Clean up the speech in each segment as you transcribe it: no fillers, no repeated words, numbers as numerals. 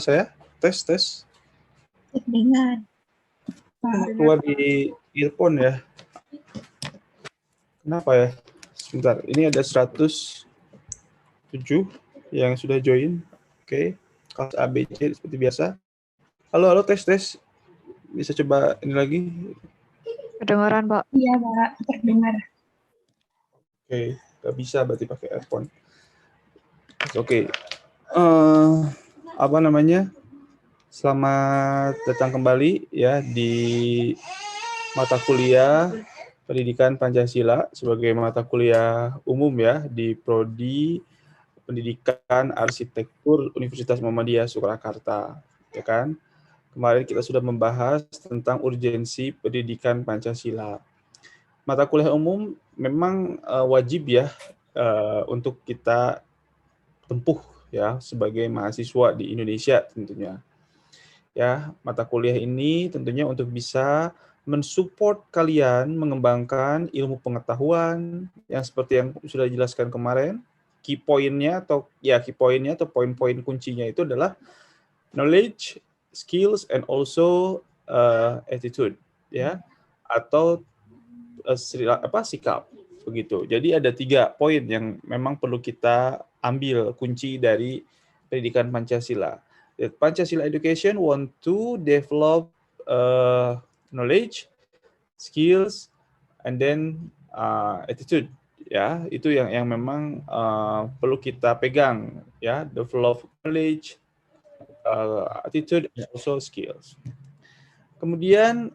saya? Tes. Dengar. Keluar di earphone ya. Kenapa ya? Sebentar, ini ada 107 yang sudah join. Oke, kelas ABC seperti biasa. Halo, tes. Bisa coba ini lagi? Kedengaran, Pak? Iya, Pak. Terdengar. Oke, nggak bisa berarti pakai earphone. Oke. Apa namanya? Selamat datang kembali ya di mata kuliah Pendidikan Pancasila sebagai mata kuliah umum ya di Prodi Pendidikan Arsitektur Universitas Muhammadiyah Surakarta, ya kan? Kemarin kita sudah membahas tentang urgensi pendidikan Pancasila. Mata kuliah umum memang wajib ya untuk kita tempuh ya sebagai mahasiswa di Indonesia tentunya. Ya, mata kuliah ini tentunya untuk bisa mensupport kalian mengembangkan ilmu pengetahuan yang seperti yang sudah dijelaskan kemarin. Key point-nya atau poin-poin kuncinya itu adalah knowledge, skills, and also attitude, ya, atau sikap begitu. Jadi ada 3 poin yang memang perlu kita ambil kunci dari pendidikan Pancasila. Pancasila Education want to develop knowledge, skills, and then attitude. Ya, itu yang memang perlu kita pegang. Ya, develop knowledge, attitude, and also skills. Kemudian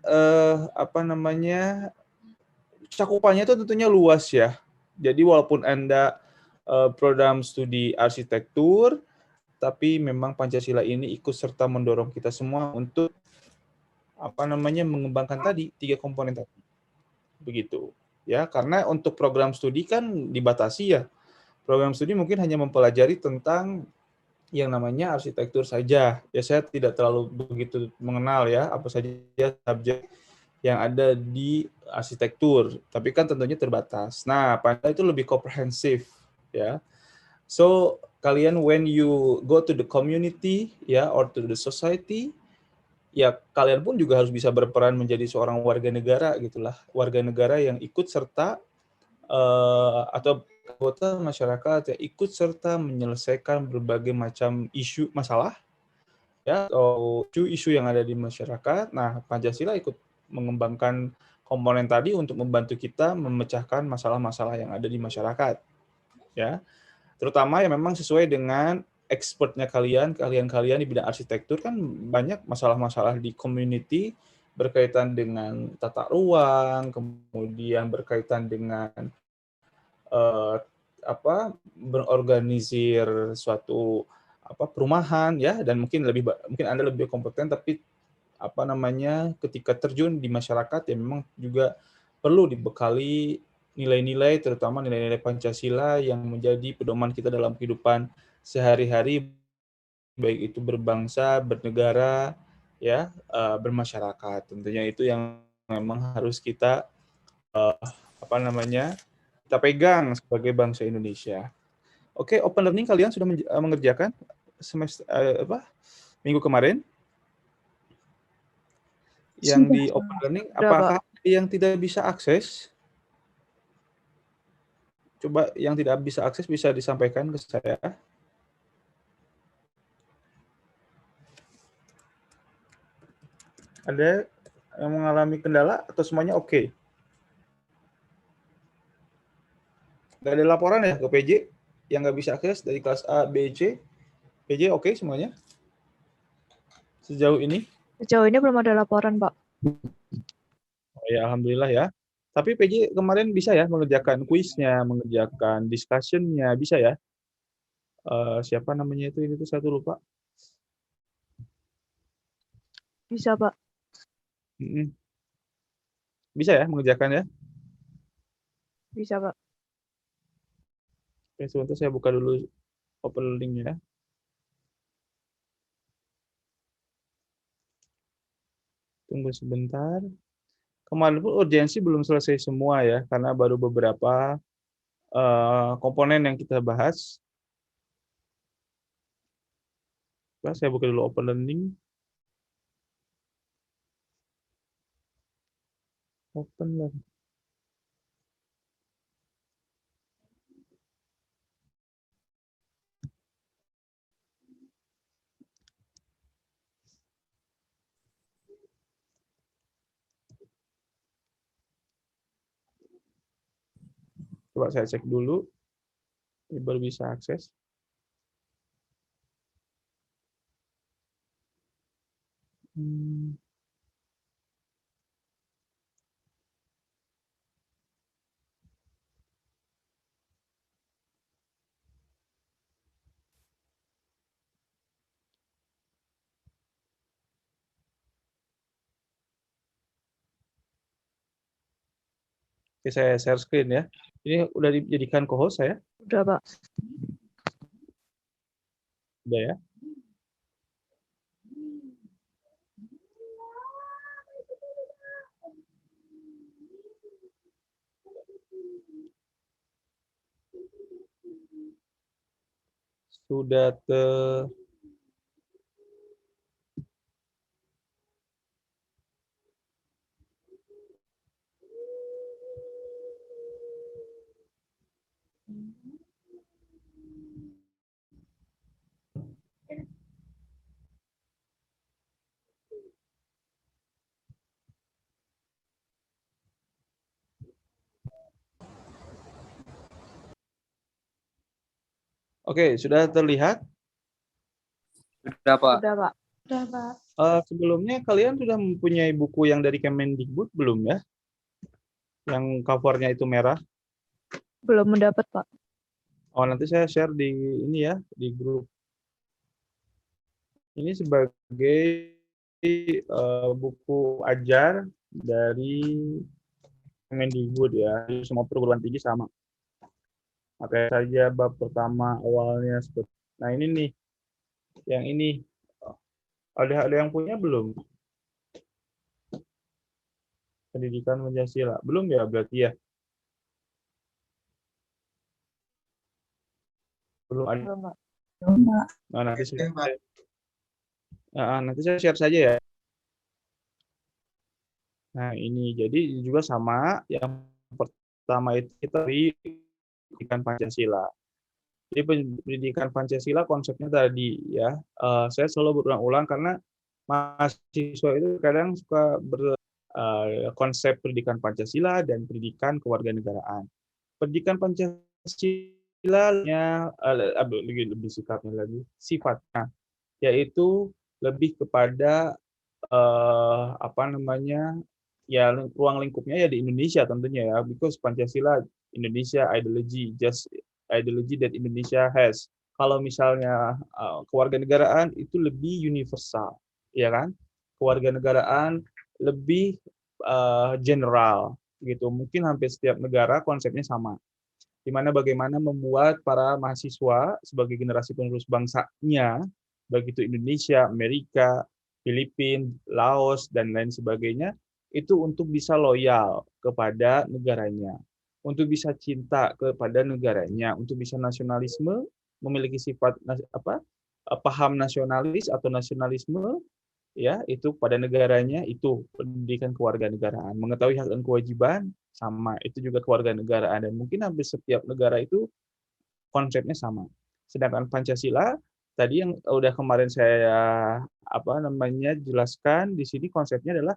cakupannya itu tentunya luas ya. Jadi walaupun Anda program studi arsitektur, tapi memang Pancasila ini ikut serta mendorong kita semua untuk mengembangkan tadi 3 komponen tadi. Begitu. Ya, karena untuk program studi kan dibatasi ya. Program studi mungkin hanya mempelajari tentang yang namanya arsitektur saja. Ya, saya tidak terlalu begitu mengenal ya apa saja subjek yang ada di arsitektur, tapi kan tentunya terbatas. Nah, Pancasila itu lebih komprehensif ya. So, kalian when you go to the community ya or to the society, ya kalian pun juga harus bisa berperan menjadi seorang warga negara gitulah, warga negara yang ikut serta atau anggota masyarakat yang ikut serta menyelesaikan berbagai macam isu masalah ya atau isu yang ada di masyarakat. Nah, Pancasila ikut mengembangkan komponen tadi untuk membantu kita memecahkan masalah-masalah yang ada di masyarakat. Ya. Terutama yang memang sesuai dengan expertnya kalian di bidang arsitektur kan banyak masalah-masalah di community berkaitan dengan tata ruang, kemudian berkaitan dengan berorganisir suatu perumahan ya, dan mungkin Anda lebih kompeten, tapi ketika terjun di masyarakat ya memang juga perlu dibekali nilai-nilai, terutama nilai-nilai Pancasila yang menjadi pedoman kita dalam kehidupan sehari-hari, baik itu berbangsa, bernegara, ya, bermasyarakat. Tentunya itu yang memang harus kita kita pegang sebagai bangsa Indonesia. Oke, open learning kalian sudah mengerjakan minggu kemarin? Yang di open learning, apakah yang tidak bisa akses? Coba yang tidak bisa akses bisa disampaikan ke saya. Ada yang mengalami kendala atau semuanya oke? Nggak ada laporan ya ke PJ yang nggak bisa akses dari kelas A, B, C? PJ oke semuanya? Sejauh ini? Sejauh ini belum ada laporan, Pak. Oh ya, alhamdulillah ya. Tapi PJ kemarin bisa ya mengerjakan kuisnya, mengerjakan discussion-nya, bisa ya? Siapa namanya itu? Ini tuh saya lupa. Bisa, Pak. Bisa ya mengerjakan ya? Bisa, Pak. Oke, sebentar saya buka dulu open learning-nya. Tunggu sebentar. Kemarin pun urgensi belum selesai semua ya, karena baru beberapa komponen yang kita bahas. Coba saya buka dulu Open Learning. Open Learning. Coba saya cek dulu, ini baru bisa akses. Oke, saya share screen ya. Ini udah dijadikan co-host saya? Udah, Pak. Udah ya. Sudah Oke, sudah terlihat? Sudah, Pak. Udah, Pak. Udah, Pak. Sebelumnya kalian sudah mempunyai buku yang dari Kemendikbud belum ya? Yang covernya itu merah. Belum mendapat, Pak. Oh, nanti saya share di ini ya, di grup. Ini sebagai buku ajar dari Kemendikbud ya. Semua perguruan tinggi sama. Pakai saja bab pertama awalnya seperti. Nah, ini nih. Yang ini. Ada yang punya belum? Pendidikan Pancasila. Belum ya berarti ya? Belum ada. Belum, Pak. Belum, Pak. Nah, nanti saya share saja ya. Nah, ini jadi juga sama. Yang pertama itu kita di pendidikan Pancasila. Jadi pendidikan Pancasila konsepnya tadi ya. Saya selalu berulang-ulang karena mahasiswa itu kadang suka konsep pendidikan Pancasila dan pendidikan kewarganegaraan. Pendidikan Pancasila-nya lebih sifatnya yaitu lebih kepada ya ruang lingkupnya ya di Indonesia tentunya ya, because Pancasila Indonesia ideology, just ideology that Indonesia has. Kalau misalnya kewarganegaraan itu lebih universal, ya kan? Kewarganegaraan lebih general gitu. Mungkin hampir setiap negara konsepnya sama. Di mana bagaimana membuat para mahasiswa sebagai generasi penerus bangsanya, begitu Indonesia, Amerika, Filipina, Laos, dan lain sebagainya, itu untuk bisa loyal kepada negaranya, untuk bisa cinta kepada negaranya, untuk bisa nasionalisme, memiliki sifat paham nasionalis atau nasionalisme, ya itu pada negaranya, itu pendidikan kewarganegaraan. Mengetahui hak dan kewajiban sama, itu juga kewarganegaraan, dan mungkin hampir setiap negara itu konsepnya sama. Sedangkan Pancasila tadi yang udah kemarin saya jelaskan di sini, konsepnya adalah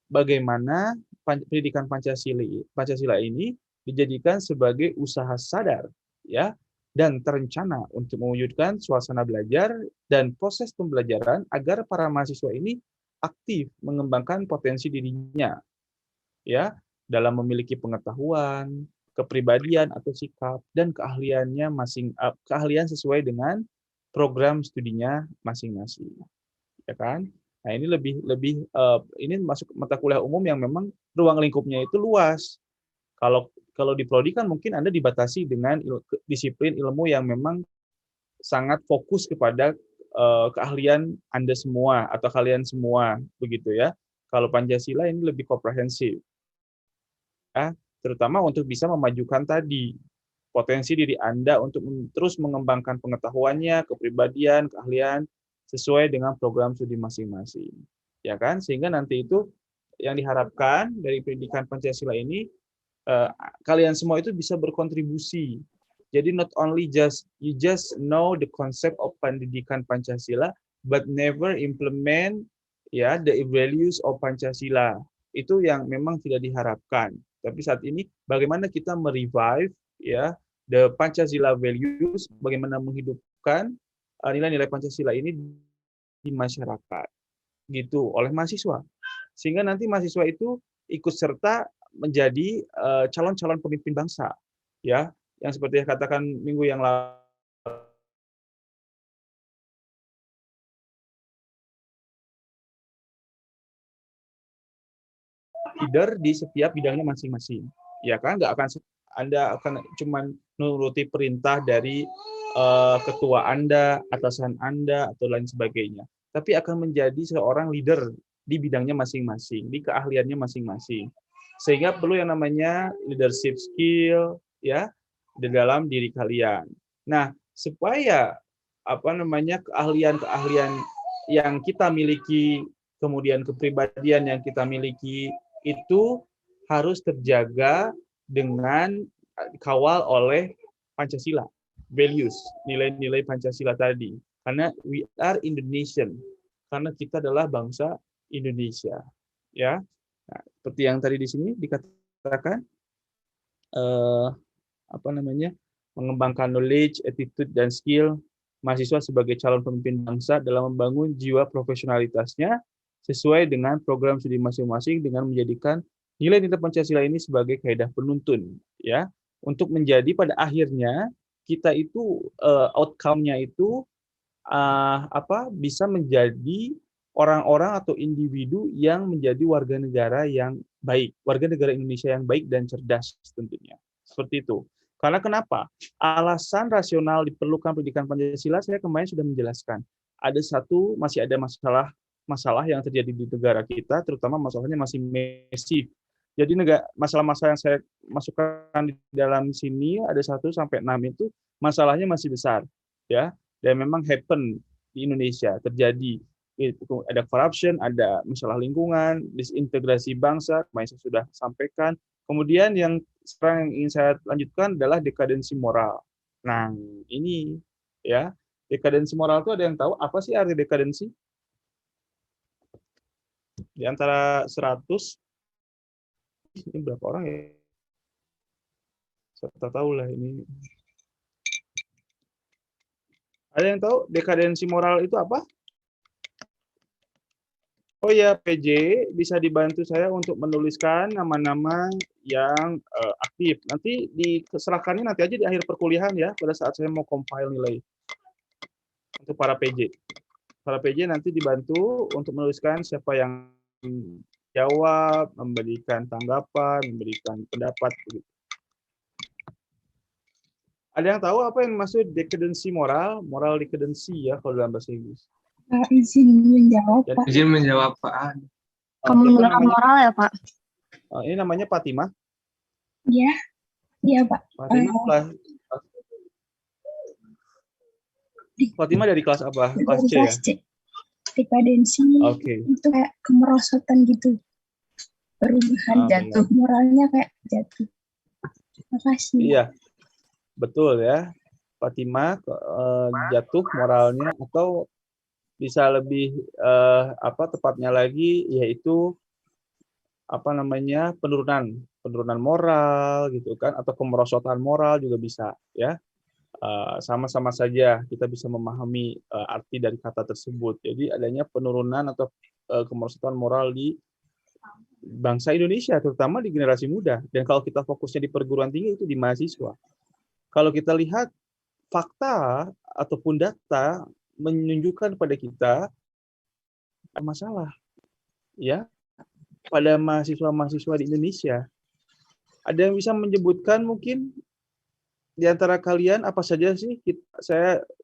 bagaimana pendidikan Pancasila ini dijadikan sebagai usaha sadar ya dan terencana untuk mewujudkan suasana belajar dan proses pembelajaran agar para mahasiswa ini aktif mengembangkan potensi dirinya ya dalam memiliki pengetahuan, kepribadian atau sikap dan keahlian sesuai dengan program studinya masing-masing. Ya kan? Nah, ini ini masuk mata kuliah umum yang memang ruang lingkupnya itu luas. Kalau di prodi kan mungkin Anda dibatasi dengan disiplin ilmu yang memang sangat fokus kepada keahlian Anda semua atau kalian semua begitu ya. Kalau Pancasila ini lebih komprehensif. Ya, terutama untuk bisa memajukan tadi potensi diri Anda untuk terus mengembangkan pengetahuannya, kepribadian, keahlian sesuai dengan program studi masing-masing. Ya kan? Sehingga nanti itu yang diharapkan dari pendidikan Pancasila ini kalian semua itu bisa berkontribusi. Jadi not only you just know the concept of pendidikan Pancasila, but never implement the values of Pancasila. Itu yang memang tidak diharapkan. Tapi saat ini bagaimana kita merevive the Pancasila values, bagaimana menghidupkan nilai-nilai Pancasila ini di masyarakat gitu oleh mahasiswa. Sehingga nanti mahasiswa itu ikut serta menjadi calon-calon pemimpin bangsa, ya, yang seperti yang katakan minggu yang lalu, leader di setiap bidangnya masing-masing, ya kan? Nggak akan Anda akan cuman nuruti perintah dari ketua Anda, atasan Anda, atau lain sebagainya, tapi akan menjadi seorang leader di bidangnya masing-masing, di keahliannya masing-masing. Sehingga perlu yang namanya leadership skill ya di dalam diri kalian. Nah, supaya keahlian-keahlian yang kita miliki, kemudian kepribadian yang kita miliki itu harus terjaga dengan dikawal oleh Pancasila, values, nilai-nilai Pancasila tadi. Karena we are Indonesian, karena kita adalah bangsa Indonesia, ya. Nah, seperti yang tadi di sini dikatakan, mengembangkan knowledge, attitude, dan skill mahasiswa sebagai calon pemimpin bangsa dalam membangun jiwa profesionalitasnya sesuai dengan program studi masing-masing dengan menjadikan nilai-nilai Pancasila ini sebagai kaidah penuntun, ya, untuk menjadi pada akhirnya kita itu outcome-nya itu bisa menjadi orang-orang atau individu yang menjadi warga negara yang baik, warga negara Indonesia yang baik dan cerdas tentunya. Seperti itu. Karena kenapa? Alasan rasional diperlukan pendidikan Pancasila saya kemarin sudah menjelaskan. Masih ada masalah yang terjadi di negara kita, terutama masalahnya masih masif. Jadi masalah-masalah yang saya masukkan di dalam sini ada 1 sampai 6 itu masalahnya masih besar, ya. Dan memang happen di Indonesia terjadi. Itu ada corruption, ada masalah lingkungan, disintegrasi bangsa, kemarin saya sudah sampaikan. Kemudian yang sekarang yang ingin saya lanjutkan adalah dekadensi moral. Nah, ini ya, dekadensi moral itu ada yang tahu apa sih arti dekadensi? Di antara 100, ini berapa orang ya? Saya tahu lah ini. Ada yang tahu dekadensi moral itu apa? Oh ya, PJ bisa dibantu saya untuk menuliskan nama-nama yang aktif. Nanti diserahkannya nanti aja di akhir perkuliahan ya, pada saat saya mau compile nilai untuk para PJ. Para PJ nanti dibantu untuk menuliskan siapa yang jawab, memberikan tanggapan, memberikan pendapat. Ada yang tahu apa yang maksud dekadensi moral? Moral dekadensi ya kalau dalam bahasa Inggris. Izin menjawab, Pak. Izin menjawab, Pak. Kemunduran moral ya, Pak? Ini namanya Fatimah. Iya, iya, Pak. Fatimah dari kelas apa? Kelas C ya? C. Dekadensi itu kayak kemerosotan gitu. Perubahan jatuh, moralnya kayak jatuh. Terima kasih. Iya, betul ya. Fatimah jatuh moralnya, atau bisa lebih tepatnya lagi yaitu penurunan moral gitu kan, atau kemerosotan moral juga bisa ya. Sama-sama saja kita bisa memahami arti dari kata tersebut. Jadi adanya penurunan atau kemerosotan moral di bangsa Indonesia, terutama di generasi muda. Dan kalau kita fokusnya di perguruan tinggi itu di mahasiswa. Kalau kita lihat fakta ataupun data menunjukkan pada kita ada masalah ya pada mahasiswa-mahasiswa di Indonesia. Ada yang bisa menyebutkan mungkin di antara kalian apa saja sih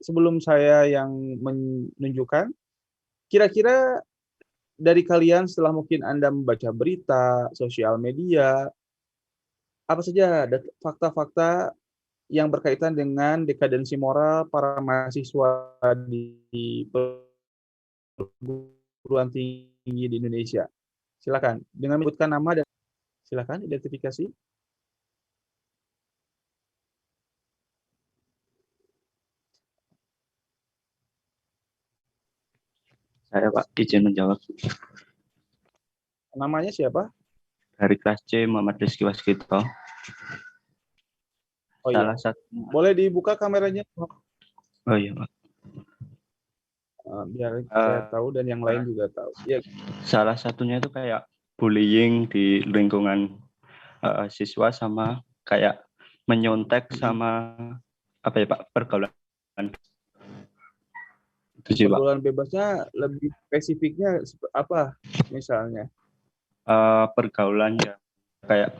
sebelum saya yang menunjukkan, kira-kira dari kalian setelah mungkin Anda membaca berita, sosial media, apa saja fakta-fakta yang berkaitan dengan dekadensi moral para mahasiswa di perguruan tinggi di Indonesia. Silakan dengan menyebutkan nama dan silakan identifikasi. Saya Pak, izin menjawab. Namanya siapa? Dari kelas C, Muhammad Rizky Waskito. Oh iya. Salah satu. Boleh dibuka kameranya? Oh iya Pak. Biar saya tahu dan yang lain juga tahu. Ya. Salah satunya itu kayak bullying di lingkungan siswa sama kayak menyontek sama apa ya Pak, pergaulan. Itu sih Pak. Pergaulan bebasnya lebih spesifiknya apa misalnya? Pergaulan ya kayak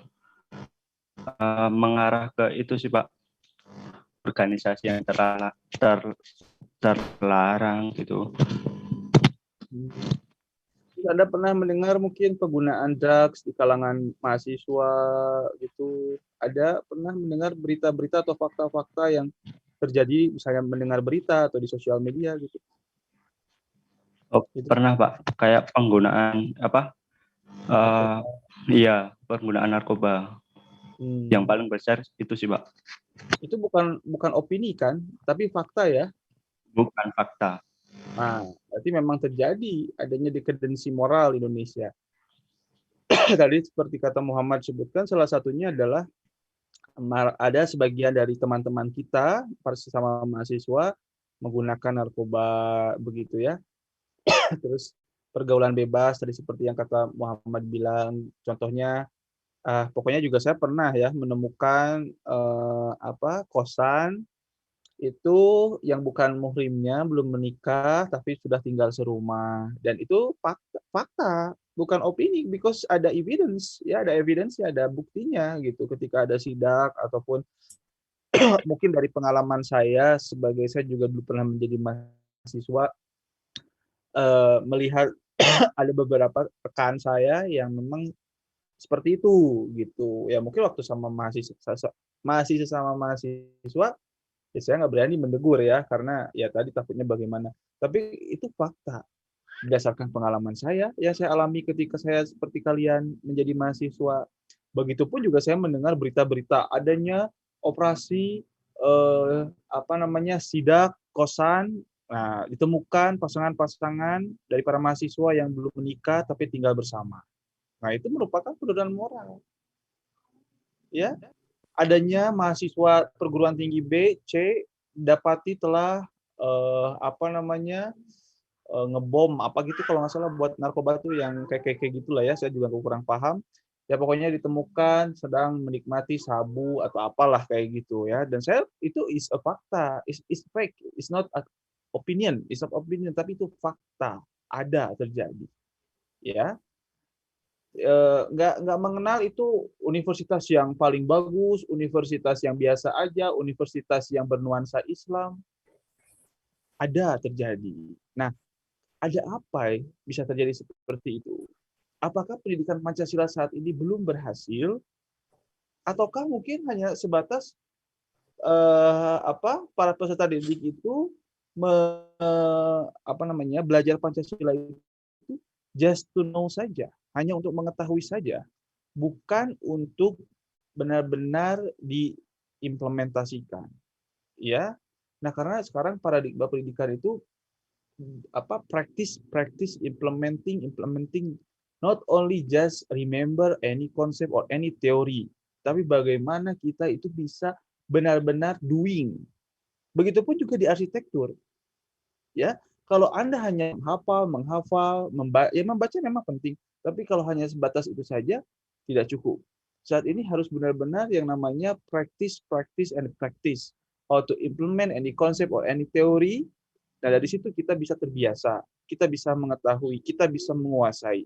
mengarah ke itu sih Pak, organisasi yang terlarang gitu. Anda pernah mendengar mungkin penggunaan drugs di kalangan mahasiswa gitu? Ada pernah mendengar berita-berita atau fakta-fakta yang terjadi, misalnya mendengar berita atau di sosial media gitu? Oh, gitu. Pernah Pak, kayak penggunaan apa? Iya, penggunaan narkoba. Yang paling besar itu sih Pak. Itu bukan opini kan, tapi fakta ya? Bukan fakta. Nah, berarti memang terjadi adanya dekadensi moral di Indonesia. Tadi seperti kata Muhammad sebutkan, salah satunya adalah ada sebagian dari teman-teman kita, para sesama mahasiswa, menggunakan narkoba begitu ya. Terus pergaulan bebas, tadi seperti yang kata Muhammad bilang, contohnya, pokoknya juga saya pernah ya menemukan kosan itu yang bukan muhrimnya, belum menikah, tapi sudah tinggal serumah. Dan itu fakta, bukan opini, because ada evidence, ya ada evidence, ada buktinya gitu. Ketika ada sidak ataupun mungkin dari pengalaman saya, sebagai saya juga dulu pernah menjadi mahasiswa, melihat ada beberapa rekan saya yang memang seperti itu gitu. Ya mungkin waktu masih sesama mahasiswa, ya saya nggak berani menegur ya, karena ya tadi takutnya bagaimana. Tapi itu fakta. Berdasarkan pengalaman saya, yang saya alami ketika saya seperti kalian menjadi mahasiswa. Begitupun juga saya mendengar berita-berita adanya operasi sidak kosan. Nah, ditemukan pasangan-pasangan dari para mahasiswa yang belum menikah tapi tinggal bersama. Nah, itu merupakan penodaan moral. Ya, adanya mahasiswa perguruan tinggi B, C dapati telah ngebom apa gitu kalau nggak salah buat narkoba tuh yang kayak gitulah ya, saya juga kurang paham. Ya pokoknya ditemukan sedang menikmati sabu atau apalah kayak gitu ya. Dan saya itu is a fakta, is fact, is not a opinion, is not opinion, tapi itu fakta, ada terjadi. Ya. Nggak mengenal itu universitas yang paling bagus, universitas yang biasa aja, universitas yang bernuansa Islam, ada terjadi. Nah, ada apa bisa terjadi seperti itu? Apakah pendidikan Pancasila saat ini belum berhasil, ataukah mungkin hanya sebatas para peserta didik itu belajar Pancasila itu just to know saja, hanya untuk mengetahui saja, bukan untuk benar-benar diimplementasikan. Ya. Nah, karena sekarang paradigma pendidikan itu practice implementing, not only just remember any concept or any theory, tapi bagaimana kita itu bisa benar-benar doing. Begitupun juga di arsitektur. Ya, kalau Anda hanya menghafal, membaca memang penting, tapi kalau hanya sebatas itu saja tidak cukup. Saat ini harus benar-benar yang namanya practice, and practice. How to implement any concept or any theory. Nah, dari situ kita bisa terbiasa, kita bisa mengetahui, kita bisa menguasai.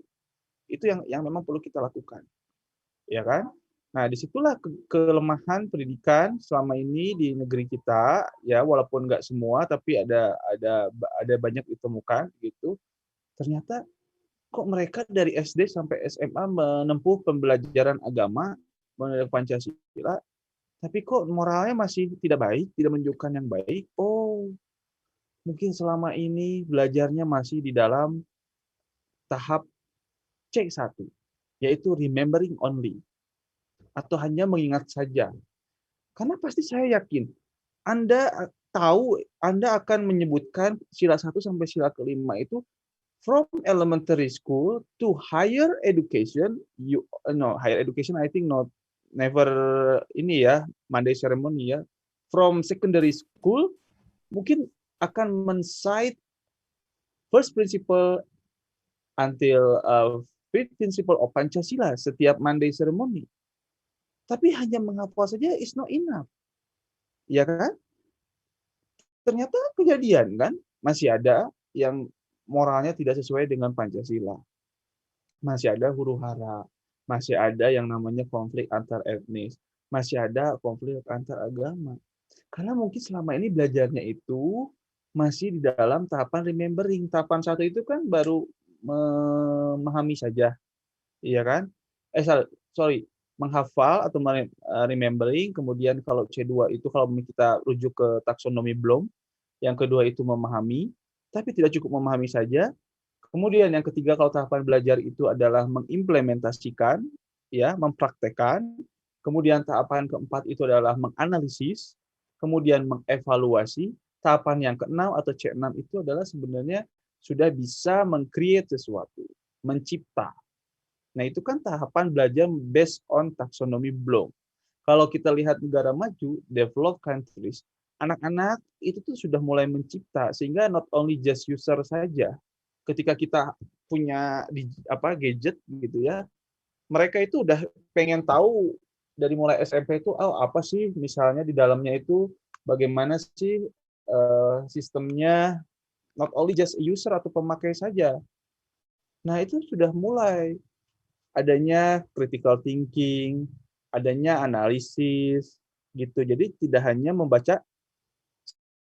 Itu yang memang perlu kita lakukan. Ya kan? Nah, disitulah kelemahan pendidikan selama ini di negeri kita, ya walaupun nggak semua, tapi ada banyak ditemukan gitu. Ternyata kok mereka dari SD sampai SMA menempuh pembelajaran agama, menempuh Pancasila, tapi kok moralnya masih tidak baik, tidak menunjukkan yang baik. Oh, mungkin selama ini belajarnya masih di dalam tahap C1, yaitu remembering only, atau hanya mengingat saja. Karena pasti saya yakin, Anda tahu, Anda akan menyebutkan sila 1 sampai sila kelima itu from elementary school to higher education. Higher education I think never ini ya, Monday ceremony ya. From secondary school mungkin akan men-cite first principle until fifth principle of Pancasila setiap Monday ceremony. Tapi hanya menghafal saja is not enough. Ya kan? Ternyata kejadian kan, masih ada yang moralnya tidak sesuai dengan Pancasila. Masih ada huru-hara, masih ada yang namanya konflik antar etnis, masih ada konflik antar agama. Karena mungkin selama ini belajarnya itu masih di dalam tahapan remembering. Tahapan 1 itu kan baru memahami saja. Iya kan? Sorry, menghafal atau remembering, kemudian kalau C2 itu kalau kita rujuk ke taksonomi Bloom, yang kedua itu memahami, tapi tidak cukup memahami saja. Kemudian yang ketiga kalau tahapan belajar itu adalah mengimplementasikan, ya, mempraktekkan. Kemudian tahapan keempat itu adalah menganalisis, kemudian mengevaluasi. Tahapan yang keenam atau C6 itu adalah sebenarnya sudah bisa meng-create sesuatu, mencipta. Nah, itu kan tahapan belajar based on taxonomy Bloom. Kalau kita lihat negara maju, developed countries, anak-anak itu tuh sudah mulai mencipta, sehingga not only just user saja. Ketika kita punya gadget gitu ya, mereka itu udah pengen tahu dari mulai SMP itu, apa sih misalnya di dalamnya itu bagaimana sih sistemnya, not only just user atau pemakai saja. Nah, itu sudah mulai adanya critical thinking, adanya analisis gitu. Jadi tidak hanya membaca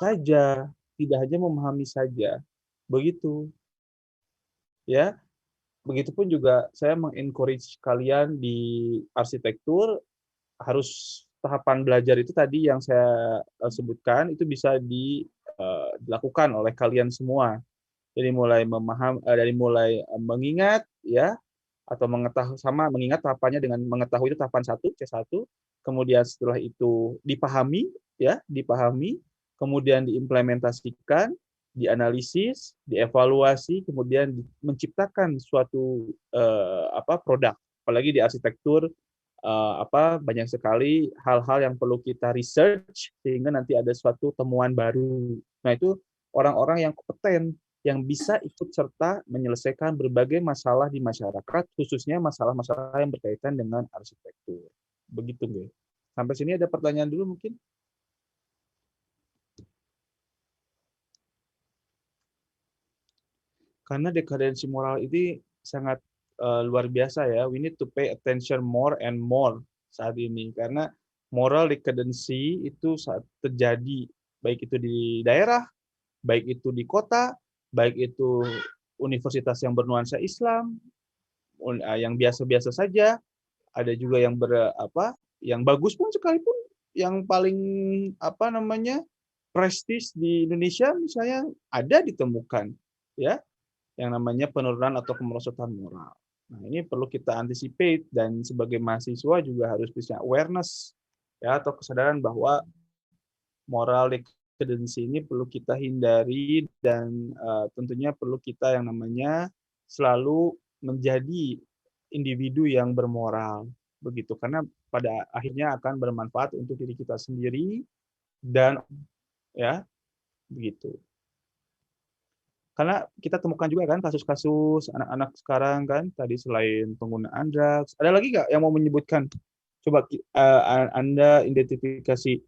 saja, tidak hanya memahami saja. Begitu. Ya. Begitupun juga saya mengencourage kalian di arsitektur harus tahapan belajar itu tadi yang saya sebutkan itu bisa dilakukan oleh kalian semua. Dari mulai mengingat ya, atau mengingat tahapannya dengan mengetahui itu tahapan 1 C1, kemudian setelah itu dipahami ya, kemudian diimplementasikan, dianalisis, dievaluasi, kemudian menciptakan suatu produk. Apalagi di arsitektur banyak sekali hal-hal yang perlu kita research sehingga nanti ada suatu temuan baru. Nah, itu orang-orang yang kompeten yang bisa ikut serta menyelesaikan berbagai masalah di masyarakat, khususnya masalah-masalah yang berkaitan dengan arsitektur. Begitu, guys. Sampai sini ada pertanyaan dulu mungkin? Karena dekadensi moral ini sangat luar biasa ya. We need to pay attention more and more saat ini. Karena moral dekadensi itu saat terjadi, baik itu di daerah, baik itu di kota, baik itu universitas yang bernuansa Islam, yang biasa-biasa saja, ada juga yang yang bagus pun sekalipun, yang paling prestis di Indonesia misalnya ada ditemukan, ya, yang namanya penurunan atau kemerosotan moral. Nah, ini perlu kita anticipate dan sebagai mahasiswa juga harus bisa awareness ya, atau kesadaran bahwa moral dekadensi ini perlu kita hindari dan tentunya perlu kita yang namanya selalu menjadi individu yang bermoral begitu, karena pada akhirnya akan bermanfaat untuk diri kita sendiri dan ya begitu. Karena kita temukan juga kan kasus-kasus anak-anak sekarang kan, tadi selain penggunaan drugs, ada lagi nggak yang mau menyebutkan? Coba Anda identifikasi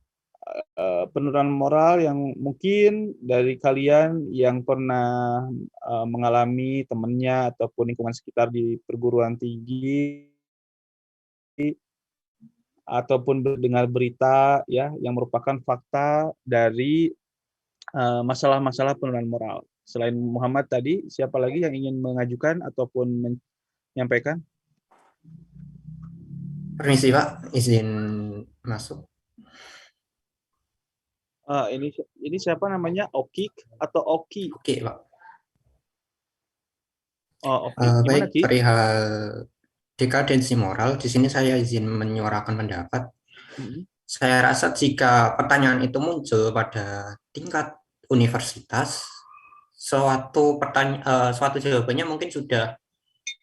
penurunan moral yang mungkin dari kalian yang pernah mengalami temannya ataupun lingkungan sekitar di perguruan tinggi ataupun mendengar berita ya yang merupakan fakta dari masalah-masalah penurunan moral. Selain Muhammad tadi, siapa lagi yang ingin mengajukan ataupun menyampaikan? Permisi Pak, izin masuk. Ini siapa namanya? Oki atau Oki? Oke, Pak. Oh, Oki. Gimana, Baik, Ki? perihal dekadensi moral, di sini saya izin menyuarakan pendapat. Saya rasa jika pertanyaan itu muncul pada tingkat universitas, suatu jawabannya mungkin sudah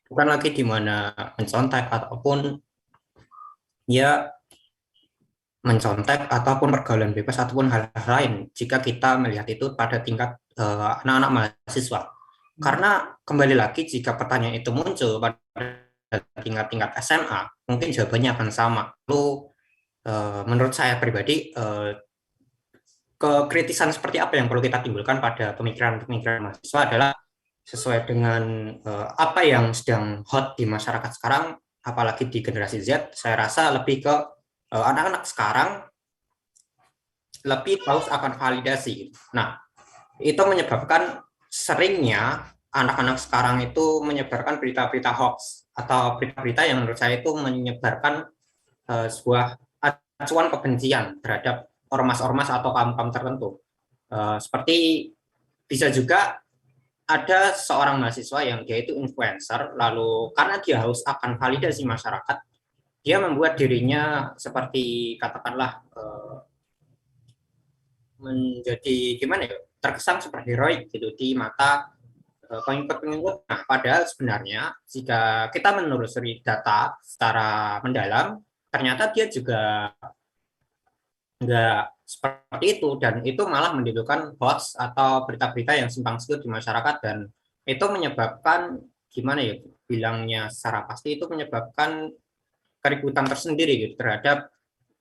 bukan lagi di mana mencontek ataupun ya mencontek ataupun pergaulan bebas ataupun hal-hal lain jika kita melihat itu pada tingkat anak-anak mahasiswa. Karena kembali lagi jika pertanyaan itu muncul pada tingkat-tingkat SMA, mungkin jawabannya akan sama. Lalu menurut saya pribadi kekritisan seperti apa yang perlu kita timbulkan pada pemikiran-pemikiran mahasiswa adalah sesuai dengan apa yang sedang hot di masyarakat sekarang, apalagi di generasi Z. Saya rasa lebih ke anak-anak sekarang lebih haus akan validasi. Nah, itu menyebabkan seringnya anak-anak sekarang itu menyebarkan berita-berita hoax atau berita-berita yang menurut saya itu menyebarkan sebuah acuan kebencian terhadap ormas-ormas atau kaum-kaum tertentu. Seperti bisa juga ada seorang mahasiswa yang dia itu influencer, lalu karena dia haus akan validasi masyarakat, dia membuat dirinya seperti katakanlah menjadi gimana ya, terkesan seperti heroik gitu di mata pengikut-pengikut. Nah, padahal sebenarnya jika kita menelusuri data secara mendalam, ternyata dia juga enggak seperti itu, dan itu malah menimbulkan hoax atau berita-berita yang simpang siur di masyarakat, dan itu menyebabkan gimana ya bilangnya secara pasti, itu menyebabkan keributan tersendiri gitu terhadap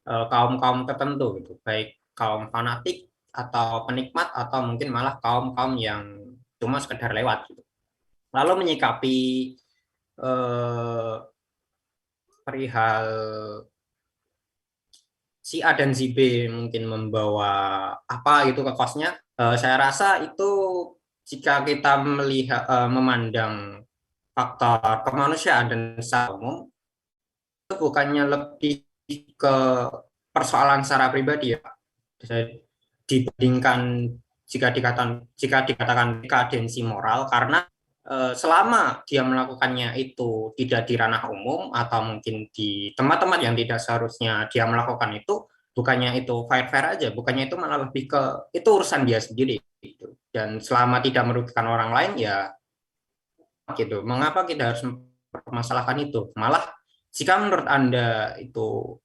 kaum-kaum tertentu gitu, baik kaum fanatik atau penikmat atau mungkin malah kaum-kaum yang cuma sekedar lewat gitu. Lalu menyikapi perihal si A dan si B mungkin membawa apa gitu ke kosnya, saya rasa itu jika kita melihat memandang faktor kemanusiaan dan secara umum, itu bukannya lebih ke persoalan secara pribadi ya, dibandingkan jika dikatakan dekadensi moral, karena selama dia melakukannya itu tidak di ranah umum atau mungkin di tempat-tempat yang tidak seharusnya dia melakukan itu, bukannya itu fair-fair aja, bukannya itu malah lebih ke itu urusan dia sendiri gitu. Dan selama tidak merugikan orang lain ya gitu, mengapa kita harus mempermasalahkan itu? Malah jika menurut Anda itu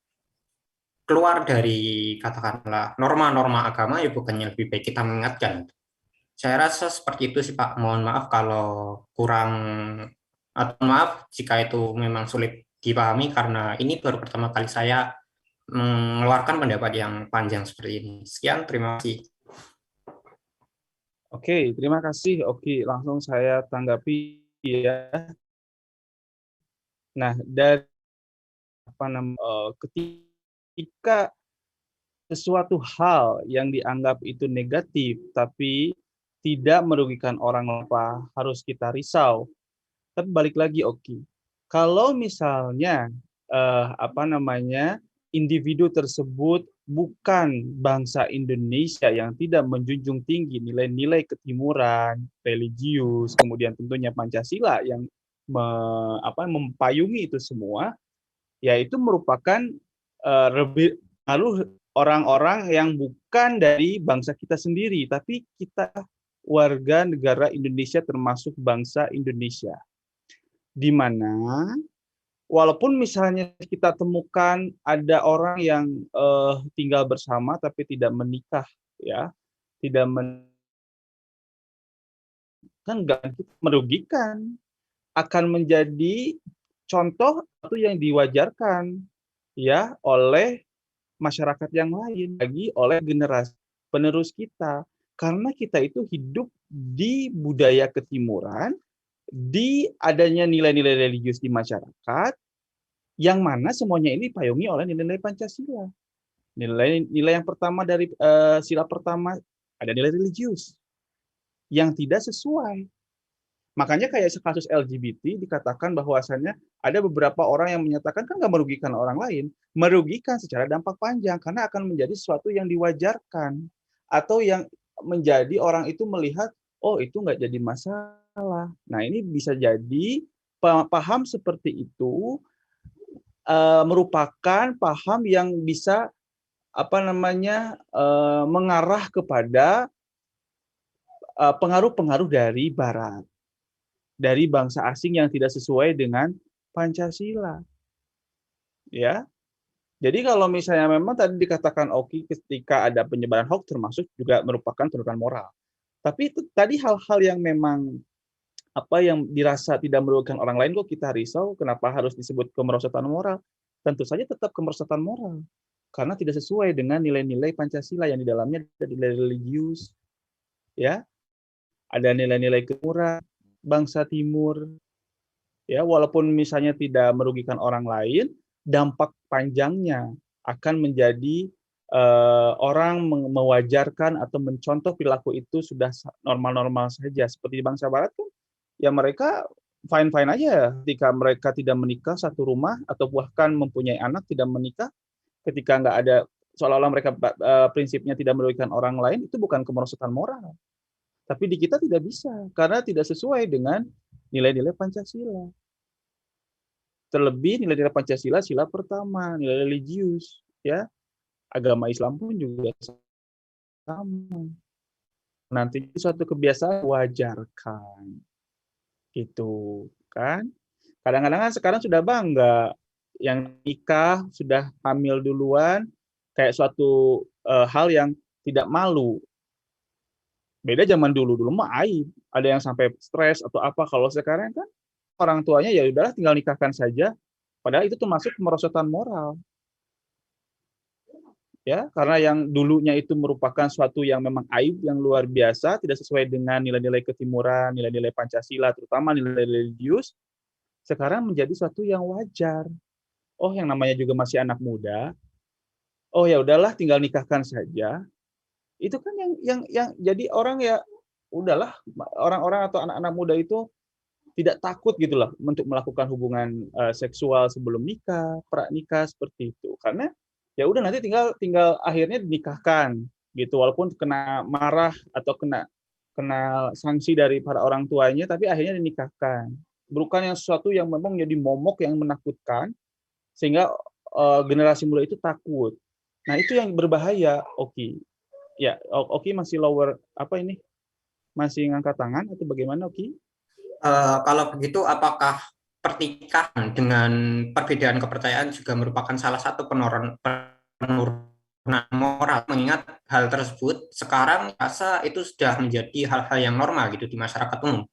keluar dari katakanlah norma-norma agama, ya bukannya lebih baik kita mengingatkan. Saya rasa seperti itu sih Pak. Mohon maaf kalau kurang, atau maaf jika itu memang sulit dipahami, karena ini baru pertama kali saya mengeluarkan pendapat yang panjang seperti ini. Sekian, terima kasih. Oke, terima kasih. Oke, langsung saya tanggapi ya. Nah, dari ketika sesuatu hal yang dianggap itu negatif tapi tidak merugikan orang apa harus kita risau. Tapi balik lagi, Oki. Kalau misalnya individu tersebut bukan bangsa Indonesia yang tidak menjunjung tinggi nilai-nilai ketimuran, religius, kemudian tentunya Pancasila yang mempayungi itu semua, yaitu merupakan lalu orang-orang yang bukan dari bangsa kita sendiri, tapi kita warga negara Indonesia termasuk bangsa Indonesia. Di mana walaupun misalnya kita temukan ada orang yang tinggal bersama tapi tidak menikah, ya, tidak kan nggak merugikan, akan menjadi contoh atau yang diwajarkan ya oleh masyarakat yang lain, lagi oleh generasi penerus kita, karena kita itu hidup di budaya ketimuran, di adanya nilai-nilai religius di masyarakat, yang mana semuanya ini dipayungi oleh nilai-nilai Pancasila. Nilai yang pertama dari sila pertama ada nilai religius yang tidak sesuai. Makanya kayak kasus LGBT dikatakan bahwasannya ada beberapa orang yang menyatakan kan nggak merugikan orang lain, merugikan secara dampak panjang karena akan menjadi sesuatu yang diwajarkan. atau yang menjadi orang itu melihat, oh itu nggak jadi masalah. Nah ini bisa jadi paham seperti itu merupakan paham yang bisa mengarah kepada pengaruh-pengaruh dari Barat, dari bangsa asing yang tidak sesuai dengan Pancasila. Ya. Jadi kalau misalnya memang tadi dikatakan Oki ketika ada penyebaran hoax termasuk juga merupakan penurunan moral. Tapi itu tadi hal-hal yang memang yang dirasa tidak merugikan orang lain kok kita risau, kenapa harus disebut kemerosotan moral? Tentu saja tetap kemerosotan moral. Karena tidak sesuai dengan nilai-nilai Pancasila yang di dalamnya ada nilai religius, ya, ada nilai-nilai kemuran bangsa Timur, ya, walaupun misalnya tidak merugikan orang lain, dampak panjangnya akan menjadi orang mewajarkan atau mencontoh perilaku itu sudah normal-normal saja. Seperti di bangsa Barat kan, ya mereka fine-fine aja ketika mereka tidak menikah satu rumah atau bahkan mempunyai anak tidak menikah, ketika nggak ada seolah-olah mereka prinsipnya tidak merugikan orang lain, itu bukan kemerosotan moral. Tapi di kita tidak bisa karena tidak sesuai dengan nilai-nilai Pancasila. Terlebih nilai-nilai Pancasila sila pertama, nilai religius, ya. Agama Islam pun juga sama. Nanti suatu kebiasaan wajarkan. Gitu, kan? Kadang-kadang kan sekarang sudah bangga yang nikah sudah hamil duluan kayak suatu hal yang tidak malu. Beda zaman dulu mah aib, ada yang sampai stres atau apa. Kalau sekarang kan orang tuanya ya udahlah tinggal nikahkan saja, padahal itu termasuk kemerosotan moral. Ya, karena yang dulunya itu merupakan suatu yang memang aib yang luar biasa, tidak sesuai dengan nilai-nilai ketimuran, nilai-nilai Pancasila, terutama nilai religius, sekarang menjadi suatu yang wajar. Oh, yang namanya juga masih anak muda. Oh ya udahlah tinggal nikahkan saja. Itu kan yang jadi orang ya udahlah orang-orang atau anak-anak muda itu tidak takut gitulah untuk melakukan hubungan seksual sebelum nikah, pranikah seperti itu. Karena ya udah nanti tinggal akhirnya dinikahkan gitu walaupun kena marah atau kena sanksi dari para orang tuanya tapi akhirnya dinikahkan. Bukan yang sesuatu yang memang jadi momok yang menakutkan sehingga generasi muda itu takut. Nah, itu yang berbahaya, Oki. Ya, Oki masih lower masih ngangkat tangan atau bagaimana, Oki? Kalau begitu, apakah pertikahan dengan perbedaan kepercayaan juga merupakan salah satu penurunan moral? Mengingat hal tersebut sekarang rasa itu sudah menjadi hal-hal yang normal gitu di masyarakat umum.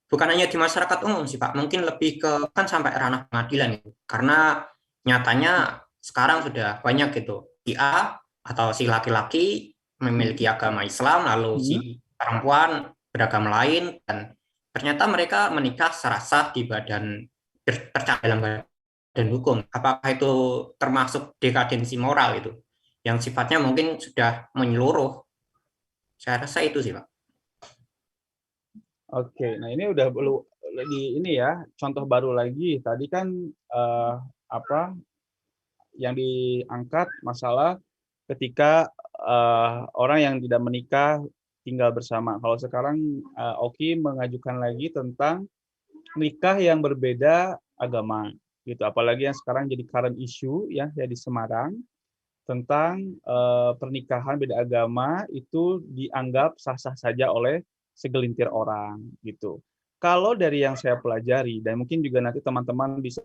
Bukan hanya di masyarakat umum sih Pak, mungkin lebih ke kan sampai ranah pengadilan gitu. Karena nyatanya sekarang sudah banyak gitu si A atau si laki-laki memiliki agama Islam lalu si perempuan beragama lain dan ternyata mereka menikah secara sah di badan tercatat dalam badan hukum. Apakah itu termasuk dekadensi moral itu yang sifatnya mungkin sudah menyeluruh? Saya rasa itu sih Pak. Oke, nah ini udah ini ya contoh baru lagi. Tadi kan yang diangkat masalah ketika orang yang tidak menikah tinggal bersama. Kalau sekarang Oki mengajukan lagi tentang nikah yang berbeda agama, gitu. Apalagi yang sekarang jadi current issue ya di Semarang tentang pernikahan beda agama itu dianggap sah-sah saja oleh segelintir orang, gitu. Kalau dari yang saya pelajari dan mungkin juga nanti teman-teman bisa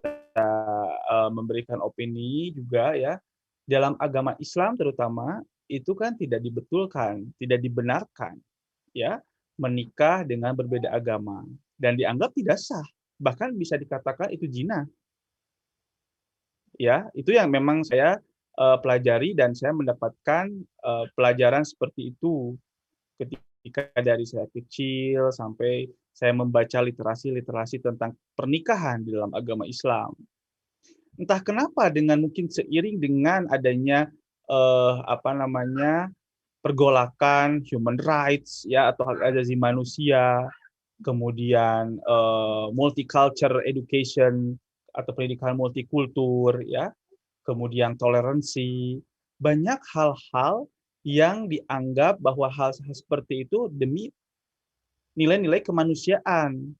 memberikan opini juga ya, dalam agama Islam terutama itu kan tidak dibetulkan, tidak dibenarkan ya menikah dengan berbeda agama dan dianggap tidak sah, bahkan bisa dikatakan itu zina. Ya, itu yang memang saya pelajari dan saya mendapatkan pelajaran seperti itu ketika dari saya kecil sampai saya membaca literasi tentang pernikahan di dalam agama Islam. Entah kenapa dengan mungkin seiring dengan adanya pergolakan human rights ya atau hak asasi manusia, kemudian multicultural education atau pendidikan multikultur ya, kemudian toleransi, banyak hal-hal yang dianggap bahwa hal seperti itu demi nilai-nilai kemanusiaan,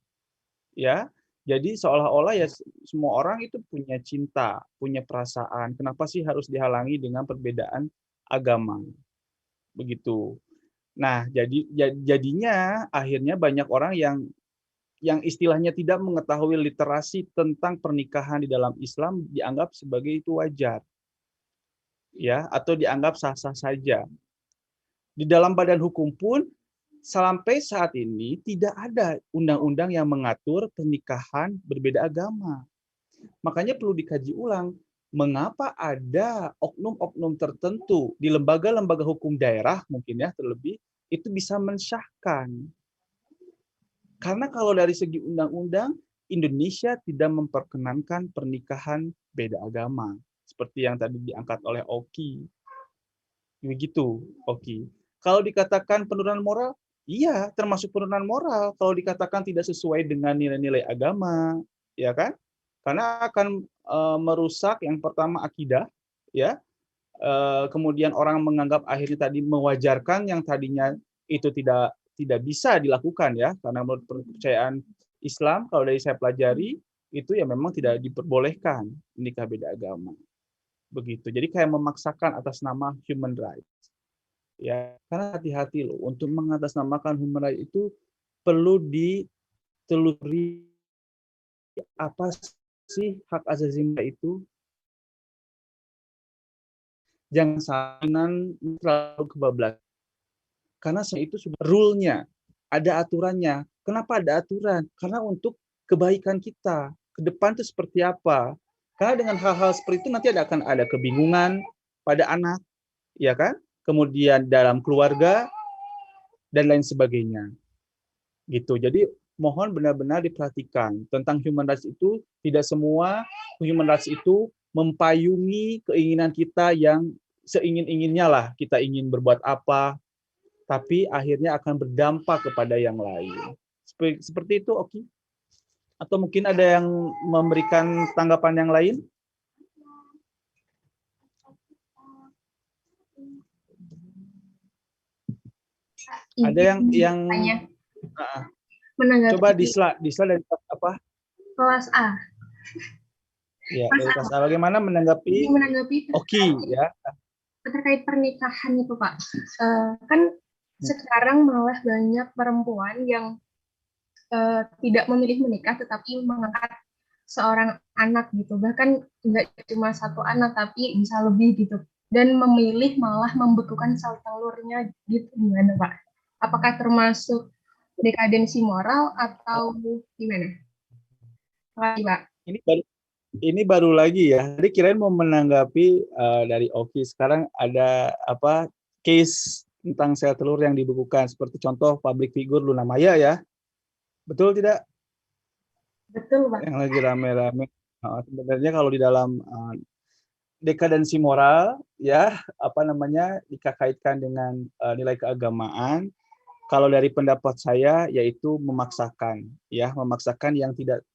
ya. Jadi seolah-olah ya semua orang itu punya cinta, punya perasaan. Kenapa sih harus dihalangi dengan perbedaan agama? Begitu. Nah, jadinya akhirnya banyak orang yang istilahnya tidak mengetahui literasi tentang pernikahan di dalam Islam dianggap sebagai itu wajar. Ya, atau dianggap sah-sah saja. Di dalam badan hukum pun sampai saat ini tidak ada undang-undang yang mengatur pernikahan berbeda agama. Makanya perlu dikaji ulang, mengapa ada oknum-oknum tertentu di lembaga-lembaga hukum daerah mungkin ya terlebih itu bisa mensyahkan. Karena kalau dari segi undang-undang Indonesia tidak memperkenankan pernikahan beda agama seperti yang tadi diangkat oleh Oki. Begitu, Oki. Kalau dikatakan penurunan moral, iya, termasuk penurunan moral kalau dikatakan tidak sesuai dengan nilai-nilai agama, ya kan? Karena akan merusak yang pertama akidah, ya. Kemudian orang menganggap akhirnya tadi mewajarkan yang tadinya itu tidak bisa dilakukan ya, karena menurut kepercayaan Islam kalau dari saya pelajari itu ya memang tidak diperbolehkan menikah beda agama. Begitu. Jadi kayak memaksakan atas nama human rights. Ya, karena hati-hati loh untuk mengatasnamakan human rights itu perlu ditelusuri apa sih hak asasi manusia itu. Jangan sampai terlalu kebablasan. Karena itu sudah rule-nya, ada aturannya. Kenapa ada aturan? Karena untuk kebaikan kita ke depan itu seperti apa? Karena dengan hal-hal seperti itu nanti akan ada kebingungan pada anak, ya kan? Kemudian dalam keluarga dan lain sebagainya. Gitu. Jadi mohon benar-benar diperhatikan tentang human rights itu tidak semua human rights itu mempayungi keinginan kita yang seingin-inginnya lah kita ingin berbuat apa, tapi akhirnya akan berdampak kepada yang lain. Seperti itu, Oki? Atau mungkin ada yang memberikan tanggapan yang lain? Ada yang coba Disla dari apa? Kelas A. Ya, dari kelas A. Bagaimana menanggapi Oki ya? Terkait pernikahan itu Pak, kan sekarang malah banyak perempuan yang tidak memilih menikah tetapi mengangkat seorang anak gitu, bahkan nggak cuma satu anak tapi bisa lebih gitu, dan memilih malah membekukan sel telurnya gitu. Gimana Pak? Apakah termasuk dekadensi moral atau gimana? Pak. Ini baru lagi ya. Jadi kirain mau menanggapi dari Oki. Sekarang ada apa case tentang sel telur yang dibekukan seperti contoh public figure Luna Maya ya. Betul tidak? Betul, Pak. Yang lagi rame-rame. Sebenarnya kalau di dalam dekadensi moral ya, apa namanya, dikaitkan dengan nilai keagamaan. Kalau dari pendapat saya yaitu memaksakan yang tidak